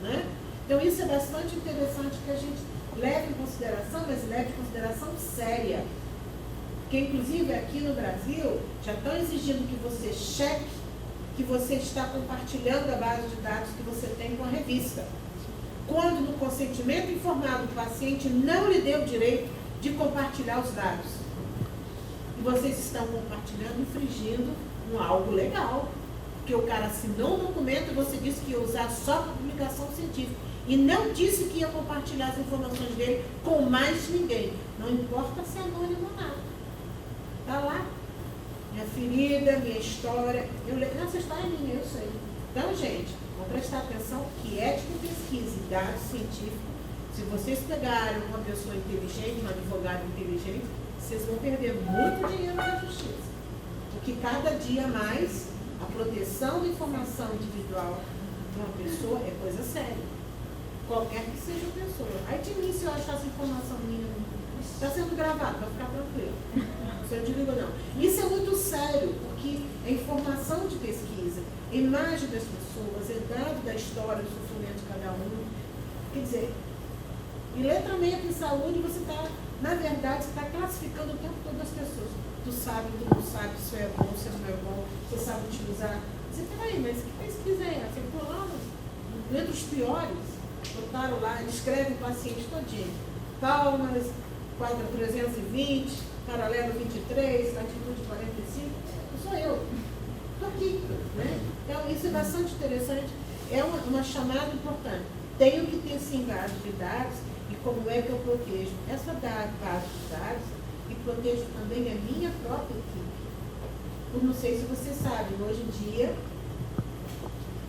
[SPEAKER 1] Né? Então, isso é bastante interessante que a gente leve em consideração, mas leve em consideração séria. Porque, inclusive, aqui no Brasil, já estão exigindo que você cheque que você está compartilhando a base de dados que você tem com a revista. Quando, no consentimento informado, o paciente não lhe deu o direito de compartilhar os dados. Vocês estão compartilhando, infringindo algo legal. Porque o cara assinou um documento e você disse que ia usar só para publicação científica. E não disse que ia compartilhar as informações dele com mais ninguém. Não importa se é anônimo ou nada. Está lá. Minha ferida, minha história. Essa história é minha, eu sei. Então, gente, vamos prestar atenção que ética e pesquisa e dados científicos, se vocês pegarem uma pessoa inteligente, um advogado inteligente, vocês vão perder muito dinheiro na justiça. Porque cada dia mais a proteção da informação individual de uma pessoa é coisa séria. Qualquer que seja a pessoa. Aí de mim, se eu achar essa informação minha, está sendo gravado, vai ficar tranquilo. Se eu digo não. Isso é muito sério, porque é informação de pesquisa, imagem das pessoas, é dado da história, do sofrimento de cada um. Quer dizer, em letramento em saúde, você está, na verdade, você está classificando o tempo todo as pessoas. Tu sabe, tu não sabe, isso é bom, isso não é bom, você sabe utilizar. Você, peraí, mas que pesquisa é essa? Você lá, entre os piores, botaram lá, descreve o paciente todinho. Palmas, quadra 320, paralelo 23, latitude 45. Não sou eu. Estou aqui. Né? Então, isso é bastante interessante. É uma chamada importante. Tenho que ter, sim, base de dados. E como é que eu protejo essa base de dados e protejo também a minha própria equipe. Eu não sei se vocês sabem, hoje em dia,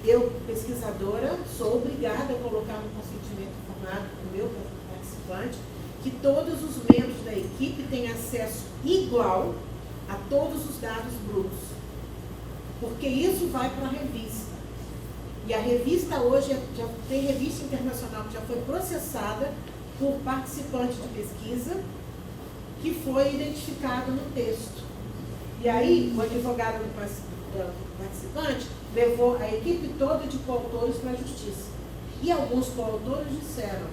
[SPEAKER 1] eu, pesquisadora, sou obrigada a colocar no consentimento informado do meu participante que todos os membros da equipe têm acesso igual a todos os dados brutos. Porque isso vai para a revista. E a revista hoje, já tem revista internacional que já foi processada por participante de pesquisa que foi identificado no texto. E aí, o advogado do participante levou a equipe toda de coautores para a justiça. E alguns coautores disseram,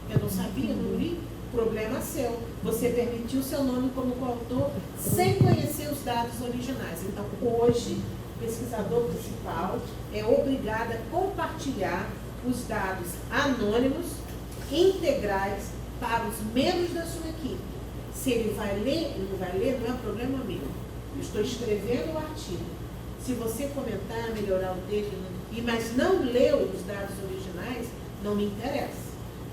[SPEAKER 1] eu não sabia, não li, Problema seu. Você permitiu seu nome como coautor sem conhecer os dados originais. Então, hoje, o pesquisador principal é obrigado a compartilhar os dados anônimos, integrais, para os membros da sua equipe. Se ele vai ler, ele não vai ler, não é problema meu. Eu estou escrevendo o artigo. Se você comentar, melhorar o texto, mas não leu os dados originais, não me interessa.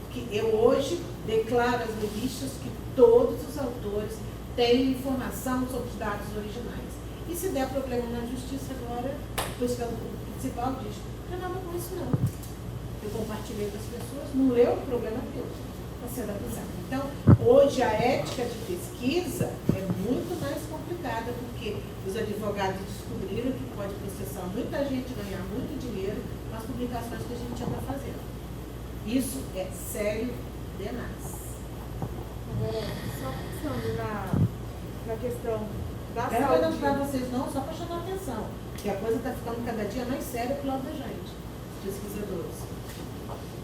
[SPEAKER 1] Porque eu hoje declaro às revistas que todos os autores têm informação sobre os dados originais. E se der problema na justiça agora, o pesquisador principal diz, não tem nada com isso não. Eu compartilhei com as pessoas, não leu, o problema é teu. Está sendo acusado. Então, hoje a ética de pesquisa é muito mais complicada, porque os advogados descobriram que pode processar muita gente, ganhar muito dinheiro com as publicações que a gente anda fazendo. Isso é sério demais.
[SPEAKER 9] Só pensando na questão da
[SPEAKER 1] Quero
[SPEAKER 9] saúde.
[SPEAKER 1] olhar para vocês não, só para chamar a atenção, que a coisa está ficando cada dia mais séria para o lado da gente, pesquisadores.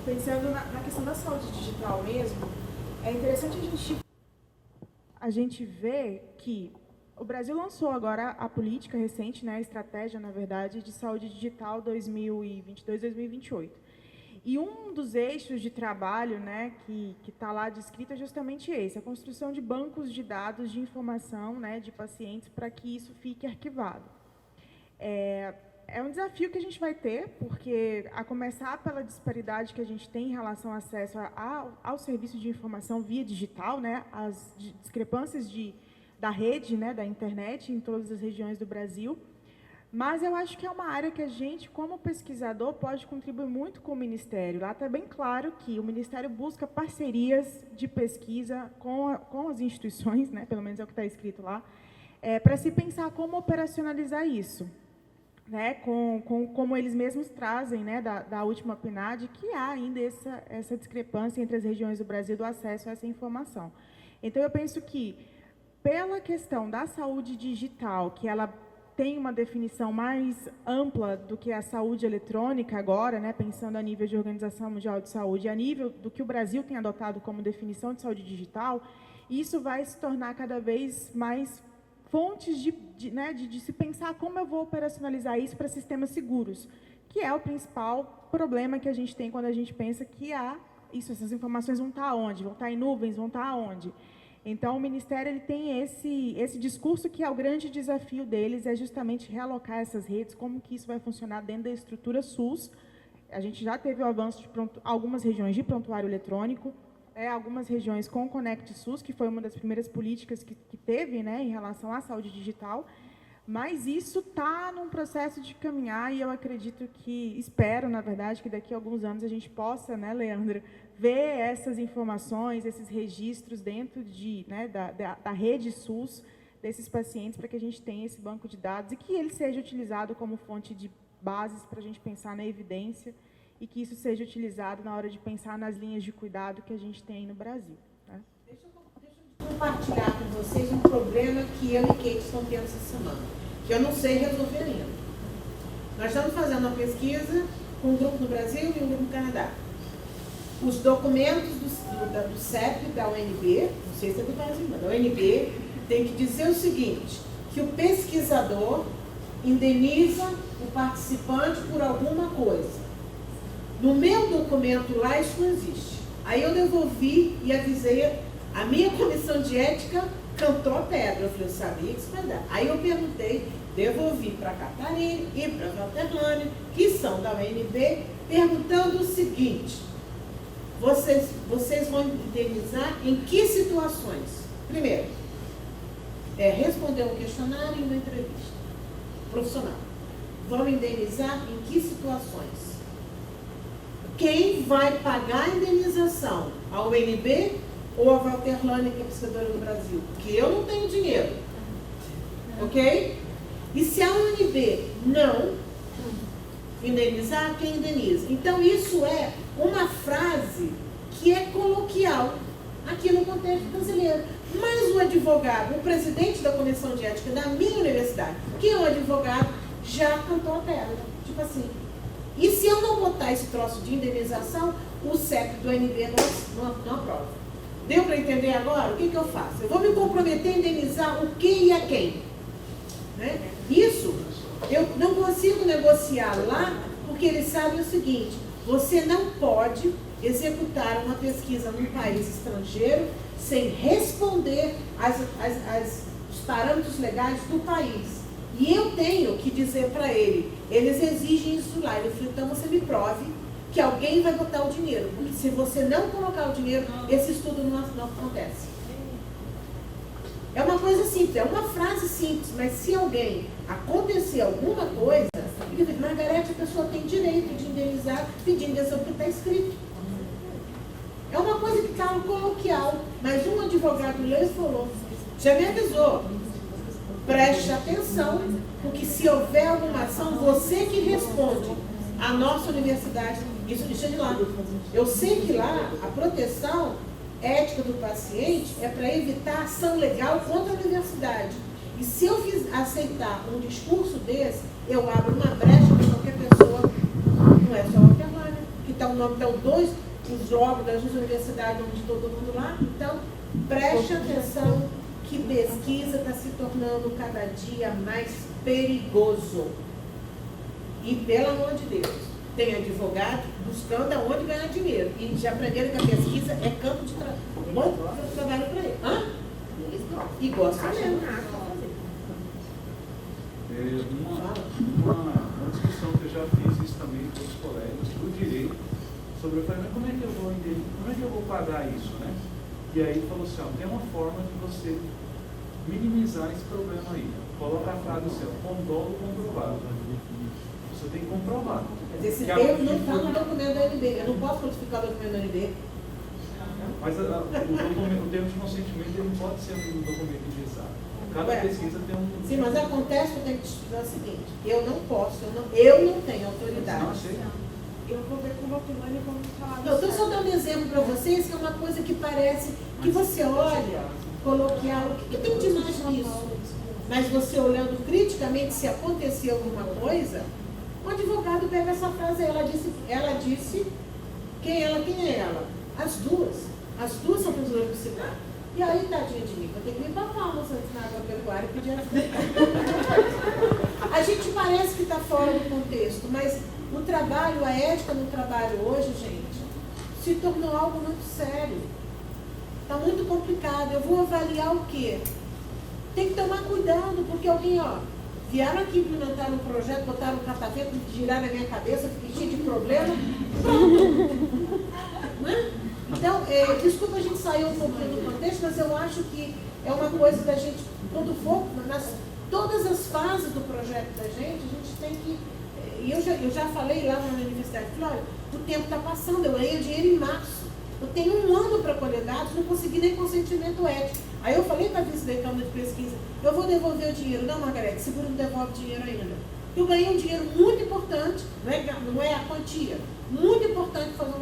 [SPEAKER 9] Pensando na questão da saúde digital mesmo, é interessante a gente ver que o Brasil lançou agora a política recente, né, a estratégia, na verdade, de saúde digital 2022-2028. E um dos eixos de trabalho, né, que está lá descrito é justamente esse, a construção de bancos de dados de informação, né, de pacientes para que isso fique arquivado. É um desafio que a gente vai ter, porque a começar pela disparidade que a gente tem em relação ao acesso ao serviço de informação via digital, né, as discrepâncias da rede, né, da internet em todas as regiões do Brasil. Mas eu acho que é uma área que a gente, como pesquisador, pode contribuir muito com o Ministério. Lá está bem claro que o Ministério busca parcerias de pesquisa com as instituições, né, pelo menos é o que está escrito lá, para se pensar como operacionalizar isso. Né, como eles mesmos trazem, né, da última PNAD, que há ainda essa discrepância entre as regiões do Brasil do acesso a essa informação. Então, eu penso que, pela questão da saúde digital, que ela tem uma definição mais ampla do que a saúde eletrônica agora, né, pensando a nível de Organização Mundial de Saúde, a nível do que o Brasil tem adotado como definição de saúde digital, isso vai se tornar cada vez mais fontes de se pensar como eu vou operacionalizar isso para sistemas seguros, que é o principal problema que a gente tem quando a gente pensa que essas informações vão estar onde? Vão estar em nuvens, vão estar onde? Então, o Ministério ele tem esse discurso que é o grande desafio deles, é justamente realocar essas redes, como que isso vai funcionar dentro da estrutura SUS. A gente já teve o avanço de algumas regiões de prontuário eletrônico, algumas regiões com o Conect SUS, que foi uma das primeiras políticas que teve, né, em relação à saúde digital, mas isso está num processo de caminhar e eu acredito espero, na verdade, que daqui a alguns anos a gente possa, né, Leandro, ver essas informações, esses registros dentro da rede SUS desses pacientes para que a gente tenha esse banco de dados e que ele seja utilizado como fonte de bases para a gente pensar na evidência e que isso seja utilizado na hora de pensar nas linhas de cuidado que a gente tem no Brasil. Né?
[SPEAKER 1] Deixa eu compartilhar com vocês um problema que eu e Kate estão tendo essa semana, que eu não sei resolver ainda. Nós estamos fazendo uma pesquisa com um grupo no Brasil e um grupo no Canadá. Os documentos do CEP, da UNB, não sei se é do Brasil, mas da UNB, tem que dizer o seguinte, que o pesquisador indeniza o participante por alguma coisa. No meu documento lá, isso não existe. Aí eu devolvi e avisei, a minha comissão de ética cantou a pedra. Eu falei, eu sabia que isso vai dar. Aí eu perguntei, devolvi para a Catarina e para a Valterlânia, que são da UNB, perguntando o seguinte, vocês vão indenizar em que situações? Primeiro, responder um questionário e uma entrevista profissional. Vão indenizar em que situações? Quem vai pagar a indenização? A UNB ou a Valterlânia, que é a pesquisadora do Brasil? Porque eu não tenho dinheiro. Ok? E se a UNB não indenizar, quem indeniza? Então, isso é uma frase que é coloquial aqui no contexto brasileiro. Mas o advogado, o presidente da comissão de ética da minha universidade, que é um advogado, já cantou a pedra. Tipo assim. E se eu não botar esse troço de indenização, o CEP do UNB não aprova. Deu para entender agora? O que eu faço? Eu vou me comprometer a indenizar o que e a quem. Né? Isso, eu não consigo negociar lá, porque eles sabem o seguinte, você não pode executar uma pesquisa num país estrangeiro sem responder os parâmetros legais do país. E eu tenho que dizer para ele, eles exigem isso lá. Ele falou, então você me prove que alguém vai botar o dinheiro. Porque se você não colocar o dinheiro, esse estudo não acontece. É uma coisa simples, é uma frase simples, mas se alguém acontecer alguma coisa, Margarete, a pessoa tem direito de indenizar pedindo isso que está escrito. É uma coisa que está no coloquial, mas um advogado leis falou, já me avisou, preste atenção, porque se houver alguma ação, você que responde. A nossa universidade, isso deixa de lá. Eu sei que lá a proteção ética do paciente é para evitar ação legal contra a universidade. E se eu aceitar um discurso desse, eu abro uma brecha para qualquer pessoa, não é só a Ucrânia, que está o nome, estão dois, os órgãos das universidades, onde todo mundo lá. Então, preste atenção que pesquisa está se tornando cada dia mais perigoso. E, pelo amor de Deus, tem advogado buscando aonde ganhar dinheiro. E já aprenderam que a pesquisa é campo de trabalho para ele. Hã? E gostam mesmo.
[SPEAKER 4] Uma discussão que eu já fiz isso também com os colegas do direito, sobre eu falei, mas como é que eu vou pagar isso, né? E aí ele falou assim, ó, tem uma forma de você minimizar esse problema aí. Coloca a frase assim, ó, com dolo comprovado. Você tem que comprovar.
[SPEAKER 1] Mas esse termo não está no documento da NB. Eu não posso codificar o documento da NB.
[SPEAKER 4] Mas o termo de consentimento ele não pode ser um documento engessado. Cada pesquisa tem um...
[SPEAKER 1] Sim, mas acontece que eu tenho que te explicar o seguinte, eu não posso, eu não tenho autoridade.
[SPEAKER 4] Não, sei.
[SPEAKER 9] Eu vou ver com o Valpilani como falar.
[SPEAKER 1] Eu estou só dando um exemplo para vocês, que é uma coisa que parece que você olha, coloquial, o que tem de mais nisso? Mas você olhando criticamente, se acontecer alguma coisa, o advogado pega essa frase, ela disse quem é ela? As duas são pessoas do cidade. E aí, tadinha de mim, vou ter que limpar a palma antes na agropecuária e pedir a gente parece que está fora do contexto, mas o trabalho, a ética no trabalho hoje, gente, se tornou algo muito sério. Está muito complicado. Eu vou avaliar o quê? Tem que tomar cuidado, porque alguém, vieram aqui implementar um projeto, botaram um catavento, giraram a minha cabeça, fiquei cheio de problema. Pronto. Não é? Então, desculpa a gente sair um pouquinho do contexto, mas eu acho que é uma coisa da gente, quando for, todas as fases do projeto da gente, a gente tem que... E eu já falei lá na universidade, falei, olha, o tempo está passando, eu ganhei o dinheiro em março. Eu tenho 1 ano para colher dados, não consegui nem consentimento ético. Aí eu falei para a vice-decana de pesquisa, eu vou devolver o dinheiro. Não, Margarete, seguro não devolve dinheiro ainda. Eu ganhei um dinheiro muito importante, não é a quantia, muito importante fazer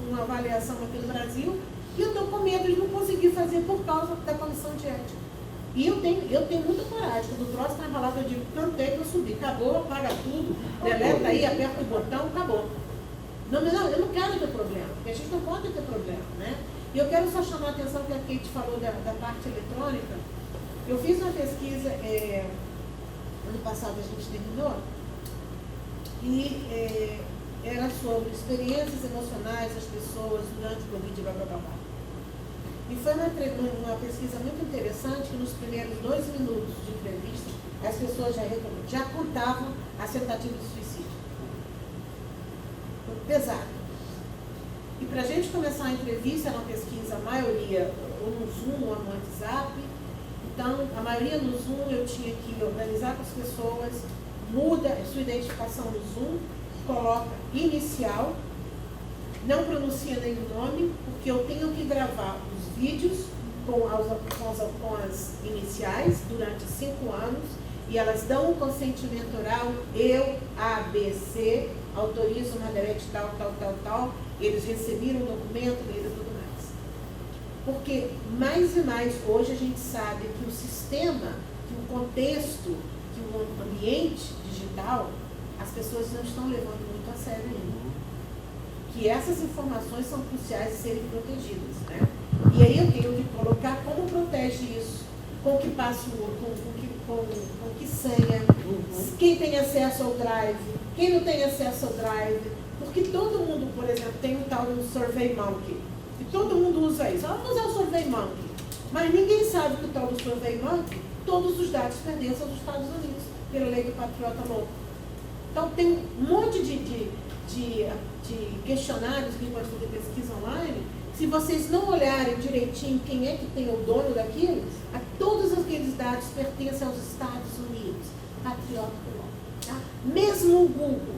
[SPEAKER 1] uma avaliação aqui no Brasil, e eu estou com medo de não conseguir fazer por causa da comissão de ética. E eu tenho muita coragem. Quando o troço está enrolado, eu digo, cantei para subir, acabou, apaga tudo, deleta aí, aperta o botão, acabou. Não, eu não quero ter problema, porque a gente não pode ter problema, né? E eu quero só chamar a atenção que a Kate falou da parte eletrônica. Eu fiz uma pesquisa, ano passado a gente terminou, e era sobre experiências emocionais das pessoas durante o Covid, blá, blá, blá, blá. E foi uma pesquisa muito interessante, que nos primeiros 2 minutos de entrevista, as pessoas já contavam as tentativas de suicídio. Pesado. E para a gente começar a entrevista, era uma pesquisa, a maioria ou no Zoom ou no WhatsApp. Então, a maioria no Zoom, eu tinha que organizar com as pessoas, muda a sua identificação no Zoom, coloca inicial, não pronuncia nenhum nome, porque eu tenho que gravar os vídeos com as iniciais durante 5 anos, e elas dão um consentimento oral, eu, A, B, C, autorizo Margarete tal, eles receberam o documento deles e tudo mais. Porque, mais e mais, hoje a gente sabe que o sistema, que o contexto, que o ambiente digital, as pessoas não estão levando muito a sério ainda. Que essas informações são cruciais de serem protegidas, né? E aí eu tenho colocar como protege isso, com que password, com que senha, quem tem acesso ao Drive, quem não tem acesso ao Drive, porque todo mundo, por exemplo, tem um tal do SurveyMonkey, e todo mundo usa isso. Vamos usar o SurveyMonkey, mas ninguém sabe que o tal do SurveyMonkey, todos os dados pertencem aos Estados Unidos, pela lei do Patriota Louco. Então tem um monte de questionários que pode fazer pesquisa online. Se vocês não olharem direitinho quem é que tem o dono daquilo, todos aqueles dados pertencem aos Estados Unidos. Patriota Louco. Tá? Mesmo o Google,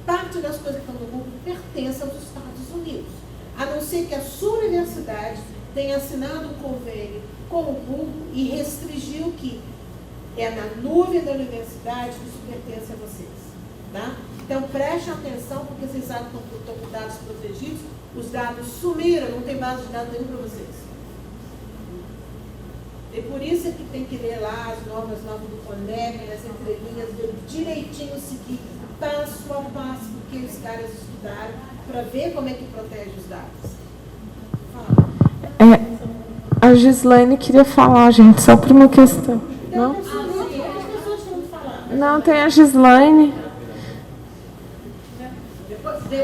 [SPEAKER 1] parte das coisas que estão no Google pertence aos Estados Unidos. A não ser que a sua universidade tenha assinado um convênio com o Google e restringiu que é na nuvem da universidade que isso pertence a vocês. Tá? Então prestem atenção, porque vocês sabem que estão com dados protegidos, os dados sumiram, não tem base de dados nenhum para vocês. E por isso é que tem que ler lá as normas do CONEP, as entrelinhas, ver direitinho, seguir passo a passo, porque os caras estudaram, para ver como é que protege os dados. Fala.
[SPEAKER 3] A Gislaine queria falar, gente, só por uma questão. Não? Não, tem a Gislaine.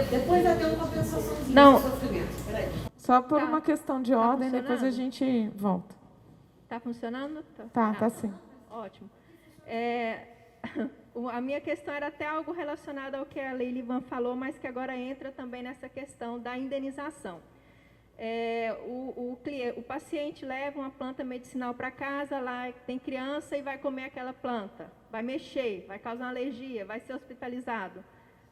[SPEAKER 1] Depois vai ter uma compensaçãozinha
[SPEAKER 3] Não.
[SPEAKER 1] de sofrimento. Peraí.
[SPEAKER 3] Só por uma questão de ordem, depois a gente volta.
[SPEAKER 6] Está funcionando?
[SPEAKER 3] Tá sim.
[SPEAKER 6] Ótimo. A minha questão era até algo relacionado ao que a Leila Ivan falou, mas que agora entra também nessa questão da indenização. O paciente leva uma planta medicinal para casa, lá tem criança e vai comer aquela planta, vai mexer, vai causar uma alergia, vai ser hospitalizado.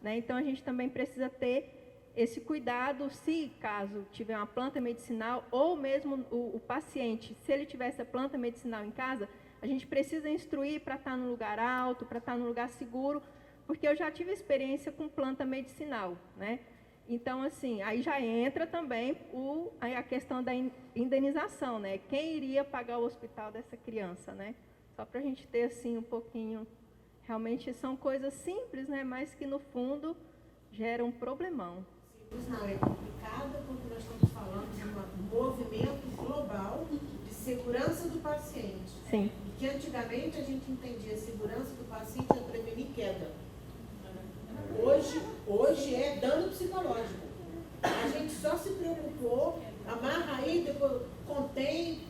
[SPEAKER 6] Né? Então, a gente também precisa ter esse cuidado, se caso tiver uma planta medicinal, ou mesmo o paciente, se ele tiver essa planta medicinal em casa, a gente precisa instruir para estar num lugar alto, para estar num lugar seguro, porque eu já tive experiência com planta medicinal, né? Então, assim, aí já entra também a questão da indenização, né? Quem iria pagar o hospital dessa criança, né? Só para a gente ter, assim, um pouquinho... Realmente são coisas simples, né? Mas que, no fundo, geram um problemão.
[SPEAKER 1] Simples não, é complicada porque nós estamos falando de um movimento global de segurança do paciente.
[SPEAKER 6] Sim.
[SPEAKER 1] E que antigamente a gente entendia segurança do paciente para prevenir queda. Hoje é dano psicológico. A gente só se preocupou, amarra aí, depois contém,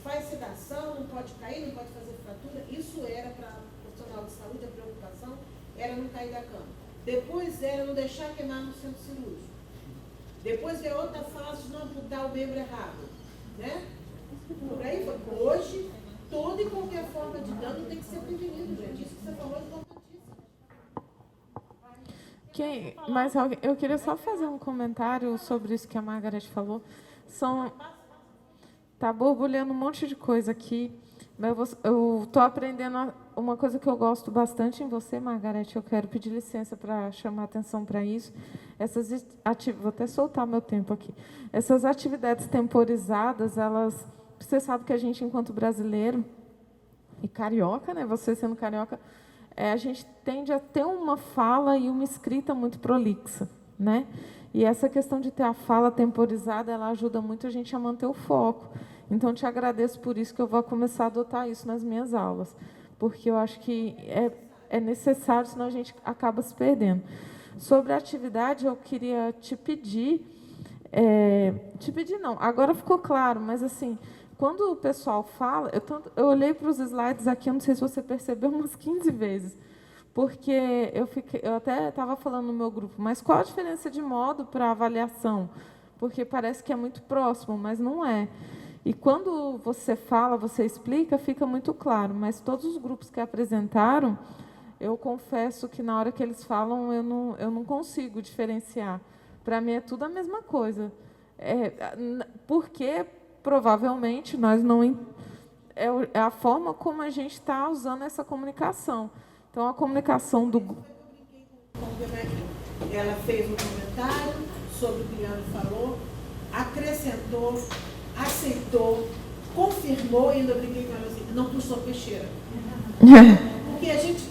[SPEAKER 1] faz sedação, não pode cair, não pode fazer fratura. Isso era para profissional de saúde, a preocupação era não cair da cama. Depois era não deixar queimar no centro cirúrgico. Depois veio outra fase de não amputar o membro errado. Né? Por aí foi. Hoje, toda e qualquer forma de dano tem que ser prevenido, gente. Isso que você falou é importantíssimo.
[SPEAKER 3] Mas eu queria só fazer um comentário sobre isso que a Margareth falou. Tá borbulhando um monte de coisa aqui. Mas eu estou aprendendo uma coisa que eu gosto bastante em você, Margareth. Eu quero pedir licença para chamar atenção para isso. Vou até soltar meu tempo aqui. Essas atividades temporizadas, você sabe que a gente, enquanto brasileiro e carioca, né? Você sendo carioca, a gente tende a ter uma fala e uma escrita muito prolixa, né? E essa questão de ter a fala temporizada, ela ajuda muito a gente a manter o foco. Então, te agradeço por isso, que eu vou começar a adotar isso nas minhas aulas, porque eu acho que é necessário, senão a gente acaba se perdendo. Sobre a atividade, eu queria te pedir não, agora ficou claro, mas assim, quando o pessoal fala, eu olhei para os slides aqui, eu não sei se você percebeu, umas 15 vezes, porque eu até estava falando no meu grupo, mas qual a diferença de modo para avaliação? Porque parece que é muito próximo, mas não é. E quando você fala, você explica, fica muito claro, mas todos os grupos que apresentaram, eu confesso que na hora que eles falam, eu não consigo diferenciar. Para mim é tudo a mesma coisa. Porque provavelmente nós não... É a forma como a gente está usando essa comunicação. Então, a comunicação do...
[SPEAKER 1] Ela fez um comentário sobre o que o Liano falou, acrescentou, aceitou, confirmou, e ainda brinquei com ela assim, não puxou peixeira. Porque a gente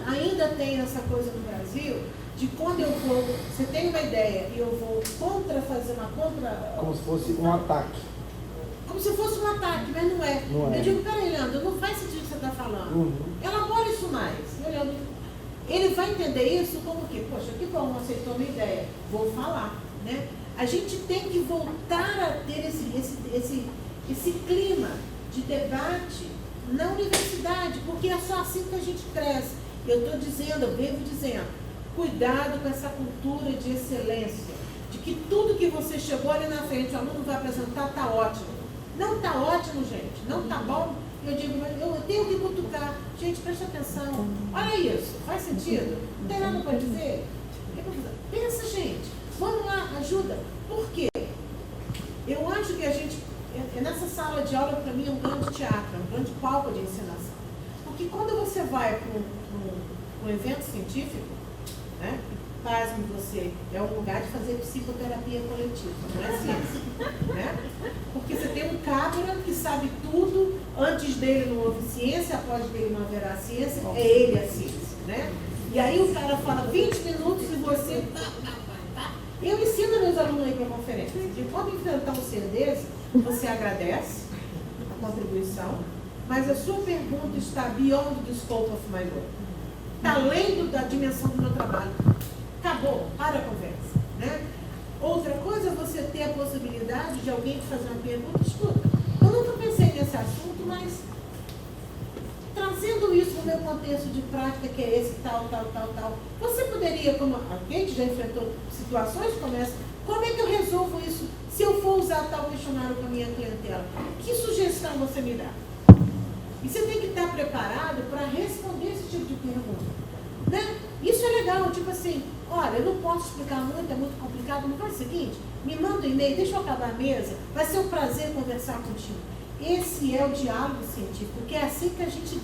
[SPEAKER 1] ainda tem essa coisa no Brasil, de quando eu vou, você tem uma ideia, e eu vou fazer uma contra...
[SPEAKER 5] Como se fosse um ataque.
[SPEAKER 1] como se fosse um ataque, mas não é. Eu digo, peraí, Leandro, não faz sentido o que você está falando. Elabora isso mais. Ele vai entender isso como que, poxa, que bom, aceitou a minha ideia, vou falar, né? A gente tem que voltar a ter esse clima de debate na universidade, porque é só assim que a gente cresce. Eu estou dizendo, eu vivo dizendo, cuidado com essa cultura de excelência, de que tudo que você chegou ali na frente, o aluno vai apresentar, está ótimo. Não está ótimo, gente, não está bom. Eu digo, mas eu tenho que cutucar. Gente, preste atenção. Olha isso, faz sentido? Não tem nada para dizer? Pensa, gente. Vamos lá, ajuda. Por quê? Eu acho que a gente, nessa sala de aula, para mim, é um grande teatro, um grande palco de ensinação. Porque quando você vai para um evento científico, né, pasme você, é um lugar de fazer psicoterapia coletiva, não é ciência. Né? Porque você tem um cabra que sabe tudo, antes dele não houve ciência, após dele não haverá ciência, é ele a ciência. Né? E aí o cara fala 20 minutos e você... Eu ensino meus alunos aí para a conferência. De quando enfrentar um ser desse, você agradece a contribuição, mas a sua pergunta está beyond the scope of my work. Está além da dimensão do meu trabalho. Acabou, para a conversa. Né? Outra coisa é você ter a possibilidade de alguém te fazer uma pergunta. Escuta, eu nunca pensei nesse assunto, mas trazendo isso no meu contexto de prática, que é esse tal, você poderia, como alguém que já enfrentou situações como essa, como é que eu resolvo isso se eu for usar tal questionário com a minha clientela? Que sugestão você me dá? E você tem que estar preparado para responder esse tipo de pergunta. Né? Isso é legal, tipo assim, olha, eu não posso explicar muito, é muito complicado, não faz o seguinte, me manda um e-mail, deixa eu acabar a mesa, vai ser um prazer conversar contigo. Esse é o diálogo científico, porque é assim que a gente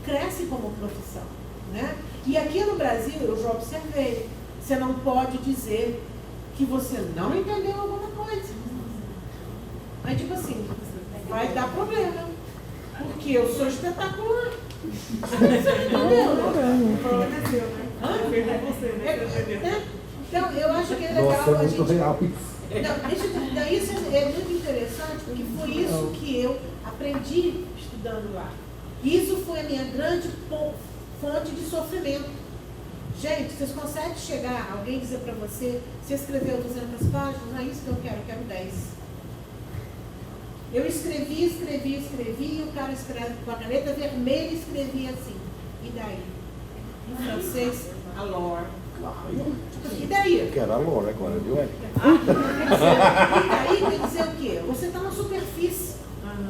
[SPEAKER 1] cresce como profissão. Né? E aqui no Brasil, eu já observei, você não pode dizer que você não entendeu alguma coisa. Aí, tipo assim, vai dar problema, porque eu sou espetacular. Você não entendeu, né? O problema é seu, né? Então, eu acho que é legal.
[SPEAKER 10] Nossa, é muito real.
[SPEAKER 1] Não, isso é muito interessante, porque foi isso que eu aprendi estudando lá. Isso foi a minha grande fonte de sofrimento. Gente, vocês conseguem chegar, alguém dizer para você, você escreveu 200 páginas, não é isso que eu quero 10. Eu escrevi, e o cara escreve com a caneta vermelha e escrevia assim. E daí? Em francês, alors. E daí?
[SPEAKER 10] Eu quero a Laura agora, viu?
[SPEAKER 1] E daí quer dizer o quê? Você está na superfície.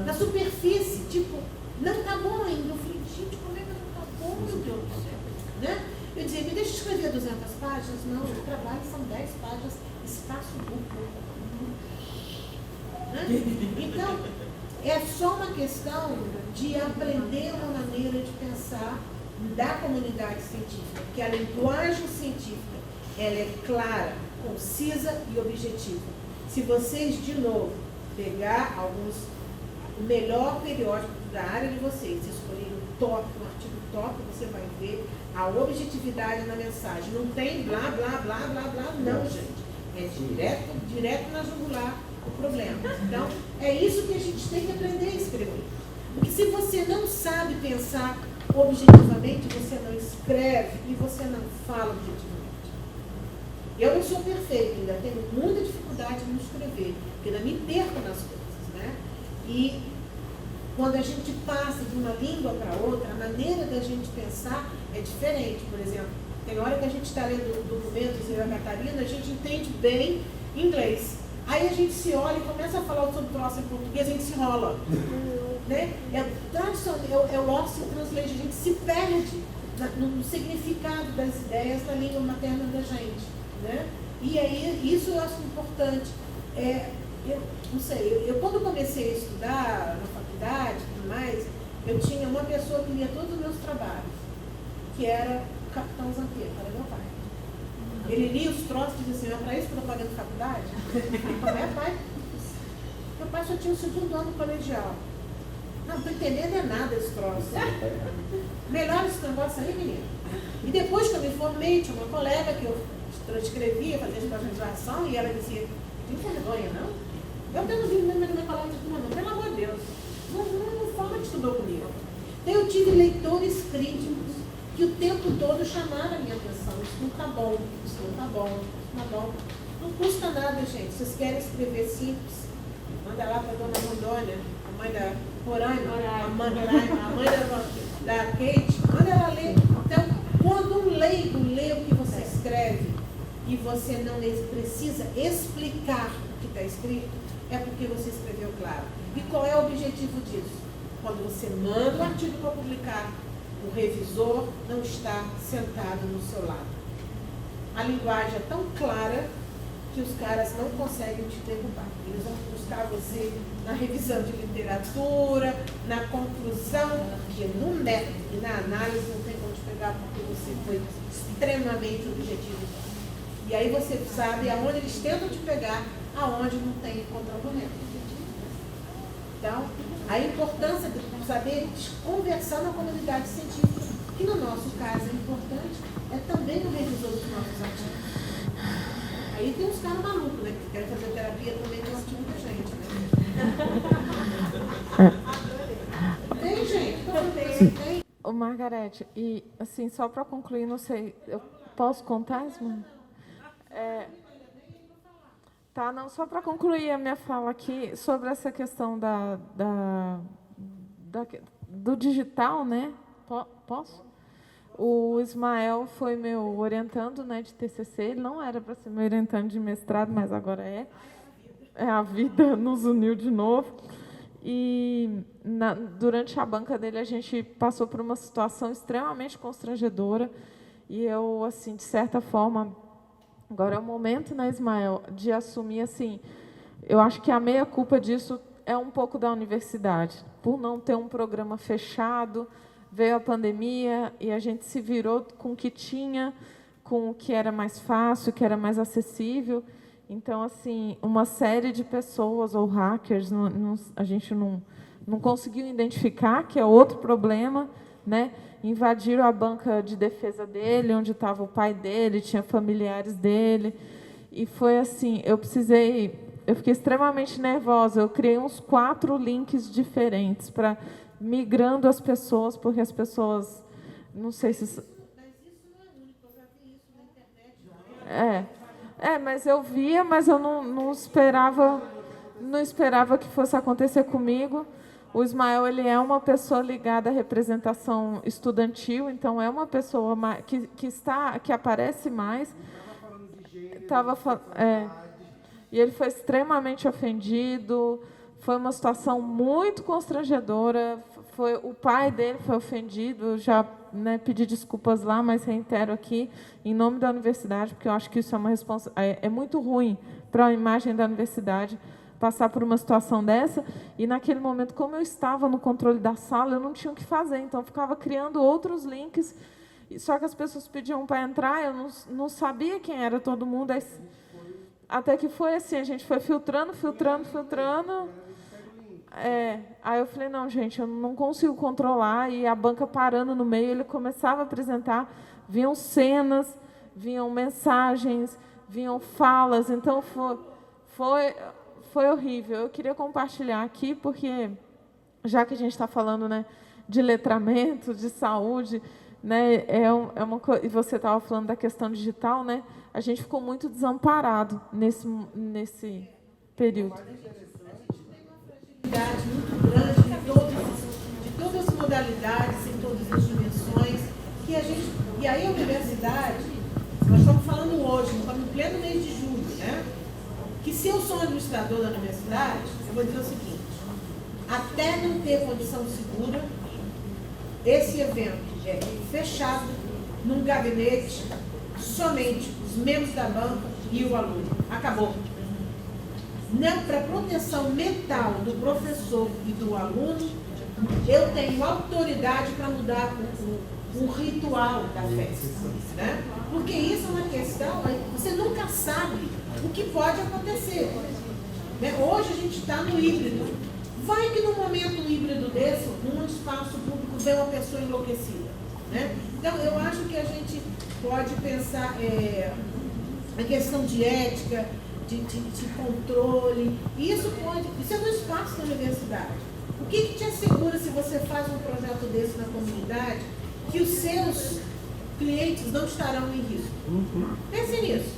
[SPEAKER 1] Na superfície, tipo, não está bom ainda. Eu falei, gente, como é que não está bom, meu Deus do céu? Né? Eu dizia, me deixa escrever 200 páginas. Não, o trabalho são 10 páginas, espaço duplo. Né? Então, é só uma questão de aprender uma maneira de pensar da comunidade científica, porque a linguagem científica ela é clara, concisa e objetiva. Se vocês, de novo, pegar o melhor periódico da área de vocês, escolherem um artigo top, você vai ver a objetividade na mensagem. Não tem blá, blá, blá, blá, blá, não, gente. É direto na jugular o problema. Então, é isso que a gente tem que aprender a escrever. Porque se você não sabe pensar objetivamente, você não escreve e você não fala objetivamente. Eu não sou perfeita, ainda tenho muita dificuldade em escrever, porque ainda me perco nas coisas, né? E quando a gente passa de uma língua para outra, a maneira da gente pensar é diferente. Por exemplo, tem hora que a gente está lendo documentos em Catarina, a gente entende bem inglês. Aí a gente se olha e começa a falar sobre o troço em português, a gente se enrola. Né? É o lost in translation, a gente se perde no significado das ideias na língua materna da gente. Né? E aí, isso eu acho importante. Eu não sei, eu quando comecei a estudar na faculdade e tudo mais, eu tinha uma pessoa que lia todos os meus trabalhos, que era o Capitão Zampiero, era meu pai. Ele lia os troços e dizia assim, é para isso que eu estou pagando faculdade? Como é, pai? Meu pai só tinha o segundo ano colegial. Não estou entendendo nada esse troço. Melhor esse negócio aí, menino. E depois que eu me formei, tinha uma colega que eu transcrevia, fazia especialização, e ela dizia, não tem vergonha, não? Eu tenho vindo na minha colega de turma, não, pelo amor tive leitores críticos que o tempo todo chamaram a minha atenção. Isso não está bom, isso não está bom, isso não está bom. Não custa nada, gente. Vocês querem escrever simples? Manda lá para a dona Rondônia, a mãe da Roraima, a mãe da Kate, manda ela ler. Então, quando um leigo lê o que você escreve e você não precisa explicar o que está escrito, é porque você escreveu claro. E qual é o objetivo disso? Quando você manda o artigo para publicar, o revisor não está sentado no seu lado. A linguagem é tão clara que os caras não conseguem te derrubar. Eles vão buscar você na revisão de literatura, na conclusão, porque no método e na análise não tem como te pegar porque você foi extremamente objetivo. E aí você sabe aonde eles tentam te pegar, aonde não tem contra-argumento. Então, a importância de saber conversar na comunidade científica, que no nosso caso é importante, é também o revisor dos nossos artigos. Aí tem uns caras malucos, né? Que querem fazer terapia também com artigo da gente, né? Tem, gente, tem.
[SPEAKER 3] Ô, Margarete, e assim, só para concluir, não sei, eu posso contar, Ismael? Tá, não, só para concluir a minha fala aqui sobre essa questão do digital, né? Posso? O Ismael foi meu orientando, né, de TCC. Ele não era para ser meu orientando de mestrado, mas agora é. A vida nos uniu de novo. E durante a banca dele, a gente passou por uma situação extremamente constrangedora. E eu, assim, de certa forma, agora é o momento, né, Ismael, de assumir, assim, eu acho que a meia-culpa disso é um pouco da universidade, por não ter um programa fechado. Veio a pandemia e a gente se virou com o que tinha, com o que era mais fácil, que era mais acessível. Então, assim, uma série de pessoas ou hackers, a gente não conseguiu identificar, que é outro problema, né? Invadiram a banca de defesa dele, onde estava o pai dele, tinha familiares dele. E foi assim, eu fiquei extremamente nervosa. Eu criei uns 4 links diferentes para migrando as pessoas, porque as pessoas, não sei se... Mas isso não é único, eu já vi isso na internet. Mas eu via, mas eu não esperava que fosse acontecer comigo. O Ismael, ele é uma pessoa ligada à representação estudantil, então é uma pessoa que aparece mais. E ele foi extremamente ofendido. Foi uma situação muito constrangedora. O pai dele foi ofendido. Eu já, né, pedi desculpas lá, mas reitero aqui, em nome da universidade, porque eu acho que isso é uma é muito ruim para a imagem da universidade passar por uma situação dessa. E, naquele momento, como eu estava no controle da sala, eu não tinha o que fazer. Então, eu ficava criando outros links. Só que as pessoas pediam para entrar, eu não sabia quem era todo mundo. Até que foi assim, a gente foi filtrando. Aí eu falei, não, gente, eu não consigo controlar. E a banca parando no meio, ele começava a apresentar, vinham cenas, vinham mensagens, vinham falas. Então, foi horrível. Eu queria compartilhar aqui, porque, já que a gente está falando, né, de letramento, de saúde, né, uma coisa, e você estava falando da questão digital, né, a gente ficou muito desamparado nesse período.
[SPEAKER 1] Muito grande de todas as modalidades, em todas as dimensões, e aí a universidade, nós estamos falando hoje, estamos no pleno mês de julho, né? Que se eu sou administrador da universidade, eu vou dizer o seguinte: até não ter condição segura, esse evento é fechado num gabinete, somente os membros da banca e o aluno. Acabou. Não, para proteção mental do professor e do aluno, eu tenho autoridade para mudar o ritual da festa, né? Porque isso é uma questão, você nunca sabe o que pode acontecer, né? Hoje a gente está no híbrido. Vai que num momento híbrido desse, num espaço público, vê uma pessoa enlouquecida, né? Então, eu acho que a gente pode pensar a questão de ética, de controle. Isso é no espaço da universidade. O O que te assegura, se você faz um projeto desse na comunidade, que os seus clientes não estarão em risco? Pense nisso.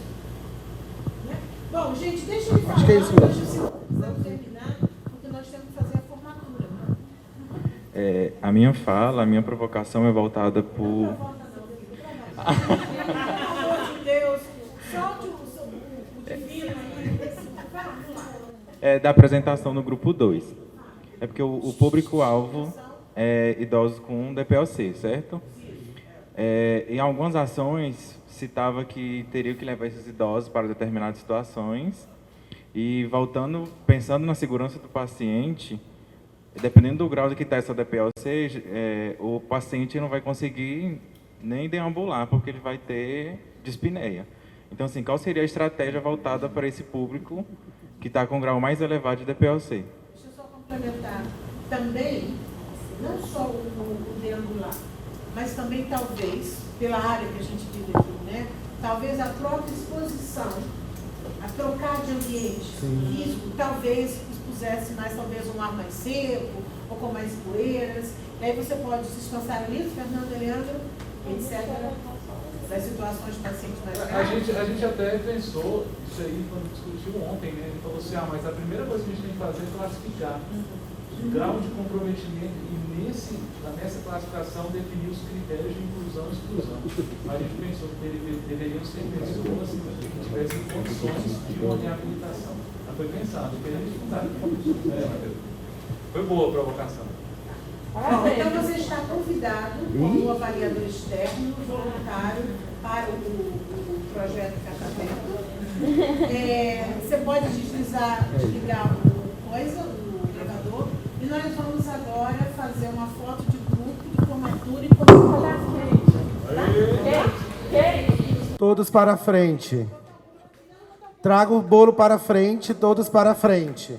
[SPEAKER 1] Né? Bom, gente, deixa eu falar.
[SPEAKER 5] Acho que é isso mesmo.
[SPEAKER 1] Precisamos terminar, porque nós temos que fazer a formatura.
[SPEAKER 11] A minha fala, a minha provocação é voltada por...
[SPEAKER 1] Pelo amor de Deus, solte o divino aí.
[SPEAKER 11] da apresentação no grupo 2. É porque o público-alvo é idosos com DPOC, certo? Em algumas ações, citava que teria que levar esses idosos para determinadas situações e voltando, pensando na segurança do paciente, dependendo do grau de que está essa DPOC, o paciente não vai conseguir nem deambular, porque ele vai ter dispneia. Então, assim, qual seria a estratégia voltada para esse público que está com o grau mais elevado de DPOC?
[SPEAKER 1] Deixa eu só complementar. Também, não só o deambular, mas também, talvez, pela área que a gente vive aqui, né? Talvez a própria exposição, a trocar de ambiente físico, talvez expusesse mais, talvez, um ar mais seco, ou com mais poeiras. E aí você pode se distanciar nisso, Fernando, Leandro, etc., das situações de pacientes mais graves.
[SPEAKER 4] A gente até pensou isso aí quando discutiu ontem, né? Ele falou assim, mas a primeira coisa que a gente tem que fazer é classificar o grau de comprometimento e nessa classificação definir os critérios de inclusão e exclusão. Mas a gente pensou que deveriam ser pessoas que tivessem condições de uma reabilitação. Mas foi pensado, porque a gente não sabe foi boa a provocação.
[SPEAKER 1] Bom, então você está convidado como avaliador externo, voluntário, para o projeto Catavento. Você pode desligar o gravador, e nós vamos agora fazer uma foto de grupo de formatura e comemorar.
[SPEAKER 5] Todos para frente. Traga o bolo para frente, todos para frente.